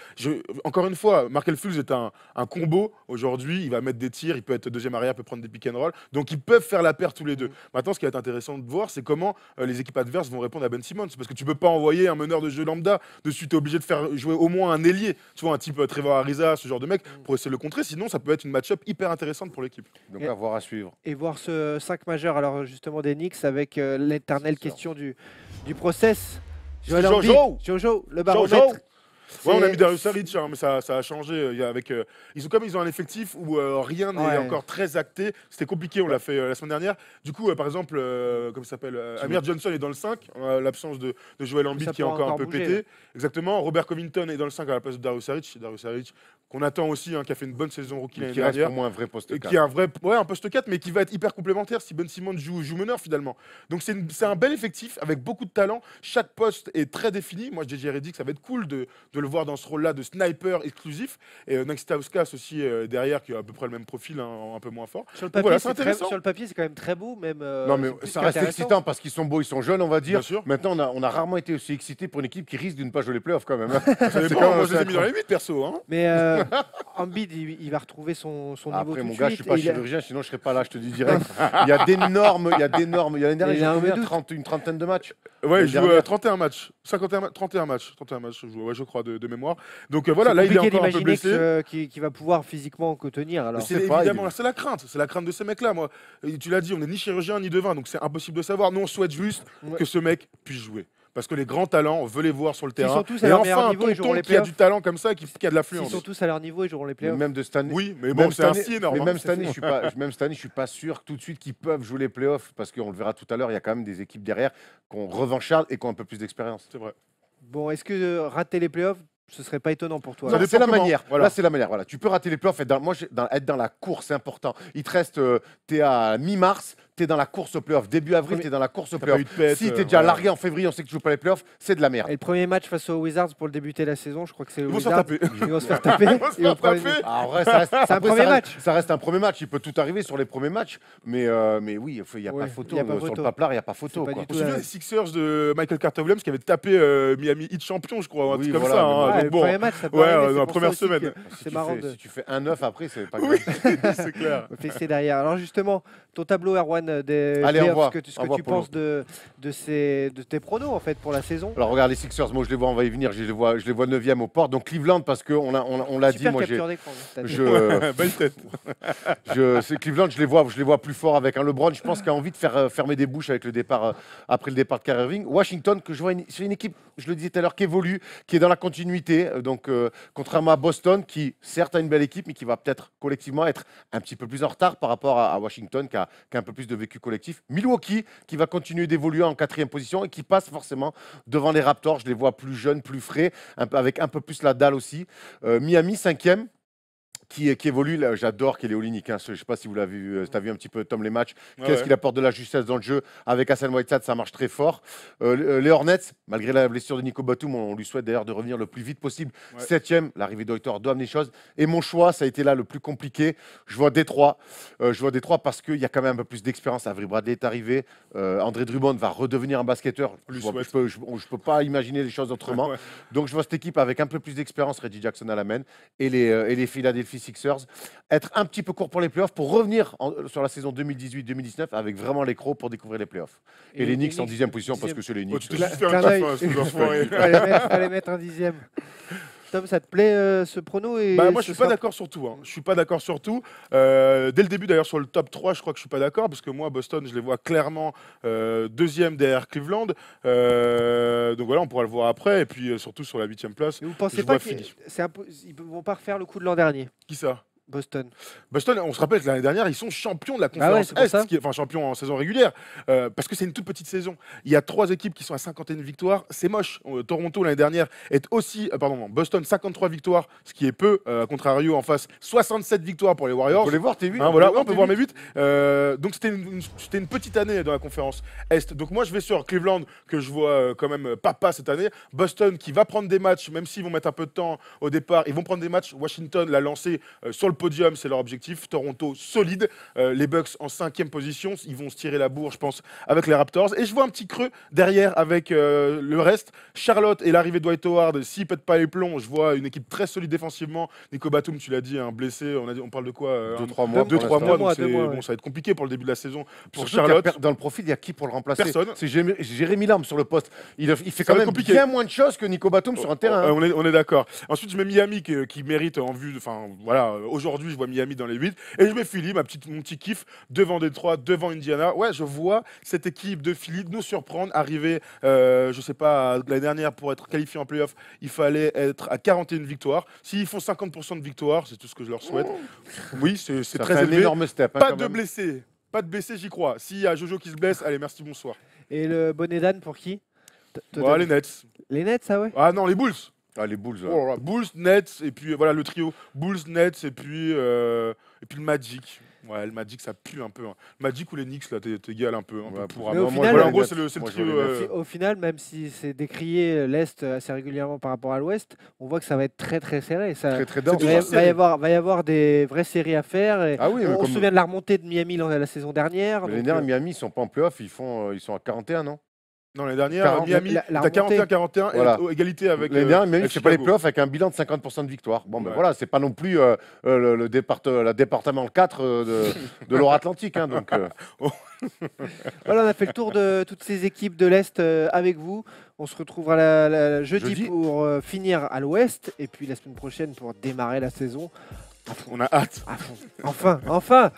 Encore une fois, Markel Fultz est un combo. Aujourd'hui, il va mettre des tirs, il peut être deuxième arrière, il peut prendre des pick and roll. Donc, ils peuvent faire la paire tous les deux. Maintenant, ce qui va être intéressant de voir, c'est comment les équipes adverses vont répondre à Ben Simmons. Parce que tu peux pas envoyer un meneur de jeu lambda dessus. Tu es obligé de faire jouer au moins un ailier. Tu vois, un type Trevor Ariza, ce genre de mec, pour essayer de le contrer. Sinon, ça peut être une match-up hyper intéressante pour l'équipe. Donc à voir, à suivre. Et voir ce 5 majeur, alors justement des Knicks, avec l'éternelle question du process. Jojo, le baromètre. Ouais, on a mis Dario Saric, mais ça a changé. Ils ont un effectif où rien n'est encore très acté. C'était compliqué, on l'a fait la semaine dernière. Du coup, par exemple, comment ça s'appelle, Amir Johnson est dans le 5, l'absence de Joel Embiid qui est encore un peu pété. Exactement. Robert Covington est dans le 5 à la place de Dario Saric. Dario Saric, qu'on attend aussi, qui a fait une bonne saison rookie l'année Qui reste dernière. pour moi un vrai poste 4. Qui est un poste 4, mais qui va être hyper complémentaire si Ben Simmons joue meneur finalement. Donc c'est un bel effectif avec beaucoup de talent. Chaque poste est très défini. Moi, JJ Redick, ça va être cool de le voir dans ce rôle-là de sniper exclusif. Et Stauskas aussi derrière, qui a à peu près le même profil, un peu moins fort. Sur le papier, voilà, c'est sur le papier, c'est quand même très beau, même. Non, mais c'est plus ça reste qu'intéressant. excitant parce qu'ils sont beaux, ils sont jeunes, on va dire. Bien sûr. Maintenant, on a rarement été aussi excités pour une équipe qui risque de ne pas jouer les playoffs quand même. Hein. Ça dépend, quand même moi je les ai assez mis dans les 8 perso. Hein. Mais Embiid, il va retrouver son niveau Après, tout mon de gars, je suite. suis pas et il a- chirurgien, sinon je serais pas là, je te dis direct. Il y a d'énormes. Il y a l'année dernière, Il a un j'ai doute. une trentaine de matchs. Ouais, il joue dernière. 31 matchs. 31 matchs, je joue, ouais, je crois, de mémoire. Donc voilà, C'est là il est compliqué encore un peu d'imaginer blessé. qu'il va pouvoir physiquement que tenir. Alors. C'est sait pas, évidemment, c'est la crainte de ces mecs-là. Moi, et tu l'as dit, on n'est ni chirurgien ni devin, donc c'est impossible de savoir. Nous, on souhaite juste Ouais. que ce mec puisse jouer. Parce que les grands talents, on veut les voir sur le terrain. sont tous à Et leur meilleur enfin, un niveau, ils joueront tonton les qui a playoffs. du talent comme ça, qui a de S'ils l'affluence. sont tous à leur niveau, ils joueront les Mais playoffs. même de cette année. Oui, mais Même bon, cette c'est un année- si énorme. Mais hein. même cette année, je suis pas sûr tout de suite qu'ils peuvent jouer les playoffs parce qu'on le verra tout à l'heure. Il y a quand même des équipes derrière qui ont revanchardes et qui ont un peu plus d'expérience. C'est vrai. Bon, est-ce que rater les playoffs, ce serait pas étonnant pour toi? Ça Non, dépend c'est la comment. manière. Voilà. Là, c'est la manière. Voilà. Tu peux rater les playoffs. Être dans la course, c'est important. Il te reste, t'es à mi-mars, t'es dans la course aux playoffs. Début avril, t'es dans la course aux T'as pas playoffs. eu de pète, Si t'es déjà voilà. largué en février, on sait que tu joues pas les playoffs, c'est de la merde. Et le premier match face aux Wizards pour le débuter la saison, je crois que c'est les Ils vont se Wizards. faire taper. Ils vont se faire taper. Ils vont se Ils vont faire prendre une- taper. Ah, en vrai, ça reste, C'est un après, premier ça reste- match. Ça reste un premier match. Il peut tout arriver sur les premiers matchs. Mais oui, il n'y a Ouais, pas photo. il y a pas Sur photo. le paplard, il n'y a pas photo. pas Quoi. du On tout se souvient la- des Sixers de Michael Carter-Williams qui avait tapé Miami Heat champion, je crois, un Oui, truc comme voilà, ça. mais hein. Ouais, Donc le bon, premier match, ça peut ouais, arriver, dans c'est la pour première ça aussi semaine. que Si C'est tu marrant fais- de. Si tu fais un 9 après, c'est pas Oui, grave. c'est clair. Fixer derrière. Alors justement, ton tableau, Erwan, des Allez, playoffs, envoie. ce que Envoie tu pour penses de tes pronos en fait pour la saison. Alors regarde les Sixers, moi je les vois, on va y venir, je les vois 9e au port. Donc Cleveland parce qu'on l'a dit, Super moi capture d'écran. cette année. Belle tête. c'est Cleveland, je les vois plus fort avec un LeBron. Je pense qu'il a envie de faire fermer des bouches avec le départ après le départ de Kyrie Irving. Washington, que je vois, c'est une équipe, je le disais tout à l'heure, qui évolue, qui est dans la continuité. Donc contrairement à Boston, qui certes a une belle équipe, mais qui va peut-être collectivement être un petit peu plus en retard par rapport à Washington, qui a un peu plus de vécu collectif. Milwaukee, qui va continuer d'évoluer en 4e position et qui passe forcément devant les Raptors. Je les vois plus jeunes, plus frais, avec un peu plus la dalle aussi. Miami, 5e. Qui évolue, là, j'adore Kelly Olynyk. Je ne sais pas si vous l'avez vu, tu as vu un petit peu Tom les matchs. Qu'est-ce qu'il apporte de la justesse dans le jeu avec Hassan Whiteside, ça marche très fort. Les Hornets, malgré la blessure de Nico Batum, on lui souhaite d'ailleurs de revenir le plus vite possible. Ouais. 7e, l'arrivée d'Oitor doit amener les choses. Et mon choix, ça a été là le plus compliqué. Je vois Détroit. Parce qu'il y a quand même un peu plus d'expérience. Avery Bradley est arrivé. André Drummond va redevenir un basketteur. On lui Je souhaite. ne peux pas imaginer les choses autrement. Ouais. Donc je vois cette équipe avec un peu plus d'expérience, Reggie Jackson à la main, et les Philadelphia Sixers, être un petit peu court pour les playoffs, pour revenir sur la saison 2018-2019 avec vraiment les crocs pour découvrir les playoffs. Et les Knicks en 10e position parce que c'est les Oh, Knicks. tu t'es Clin juste fait un clin kiff, d'œil. hein, ce enfoiré. Fallait mettre un 10e. Tom, ça te plaît ce prono et Bah, moi, je ce suis pas sera- d'accord sur tout. Hein. Je suis pas d'accord sur tout. Dès le début, d'ailleurs, sur le top 3, je crois que je suis pas d'accord parce que moi, Boston, je les vois clairement 2e derrière Cleveland. Donc voilà, on pourra le voir après. Et puis surtout sur la 8e place. Et vous pensez je pas vois qu'ils Philly. vont pas refaire le coup de l'an dernier, Qui ça? Boston? Boston, on se rappelle que l'année dernière, ils sont champions de la Ah ouais, conférence c'est pour ça. Est, enfin champions en saison régulière, parce que c'est une toute petite saison. Il y a 3 équipes qui sont à 51 victoires, c'est moche. Toronto l'année dernière est aussi, Boston 53 victoires, ce qui est peu. À contrario, en face 67 victoires pour les On Warriors. peut les voir, t'es 8. Hein, voilà, on peut voir mes 8. Donc c'était une petite année dans la conférence Est. Donc moi je vais sur Cleveland que je vois quand même papa cette année. Boston qui va prendre des matchs, même s'ils vont mettre un peu de temps au départ, ils vont prendre des matchs. Washington l'a lancé sur le podium, c'est leur objectif. Toronto solide. Les Bucks en 5e position, ils vont se tirer la bourre, je pense, avec les Raptors. Et je vois un petit creux derrière avec le reste. Charlotte et l'arrivée de Dwight Howard, s'ils pètent pas les plombs, je vois une équipe très solide défensivement. Nico Batum, tu l'as dit, blessé. On parle de quoi 2-3 mois. 2-3 pour mois, l'instant. donc deux mois, bon, ouais. ça va être compliqué pour le début de la saison pour Surtout qu'il y a Charlotte. dans le profil, il y a qui pour le remplacer? Personne. C'est Jérémy Lamb sur le poste. Il fait Ça quand va être même compliqué. bien moins de choses que Nico Batum sur un terrain. hein. On est d'accord. Ensuite, je mets Miami qui mérite en vue. Enfin, voilà, aujourd'hui, je vois Miami dans les 8. Et je mets Philly, mon petit kiff, devant Détroit, devant Indiana. Ouais, je vois cette équipe de Philly nous surprendre, arriver, je sais pas, l'année dernière, pour être qualifié en playoff, il fallait être à 41 victoires. S'ils font 50% de victoires, c'est tout ce que je leur souhaite. Oui, c'est Ça très fait un élevé. énorme step. hein, Pas quand de même. blessés. Pas de blessés, j'y crois. S'il y a Jojo qui se blesse, allez, merci, bonsoir. Et le bonnet d'âne pour qui? Bon, les Nets. Les Nets, ça ouais. Ah non, les Bulls. Ah, les Bulls. Oh là là, Bulls, Nets, et puis voilà le trio. Bulls, Nets, et puis le Magic. Ouais, le Magic, ça pue un peu. Hein. Magic ou les Knicks, là, t'égales un peu. Pour Mais au un- final, voilà, en gros, c'est le moi, trio. Au final, même si c'est décrié l'Est assez régulièrement par rapport à l'Ouest, on voit que ça va être très très serré. Ça, Très très dense. C'est va y avoir des vraies séries à faire. Et Ah oui, mais on se souvient de la remontée de Miami la saison dernière. Mais donc, l'année dernière, Miami, ils sont pas en playoff, ils sont à 41, non? Non, l'année dernière, 40, Miami, la t'as remontée. 41-41, Voilà. égalité avec. L'année dernière, Miami, avec c'est pas les Chicago. playoffs avec un bilan de 50% de victoire. Bon, ben Ouais. voilà, c'est pas non plus la département 4 de l'Or-Atlantique. Hein, donc, Voilà, on a fait le tour de toutes ces équipes de l'Est avec vous. On se retrouvera jeudi Jeudi. pour finir à l'Ouest. Et puis la semaine prochaine pour démarrer la saison. On a hâte. À fond. Enfin, enfin.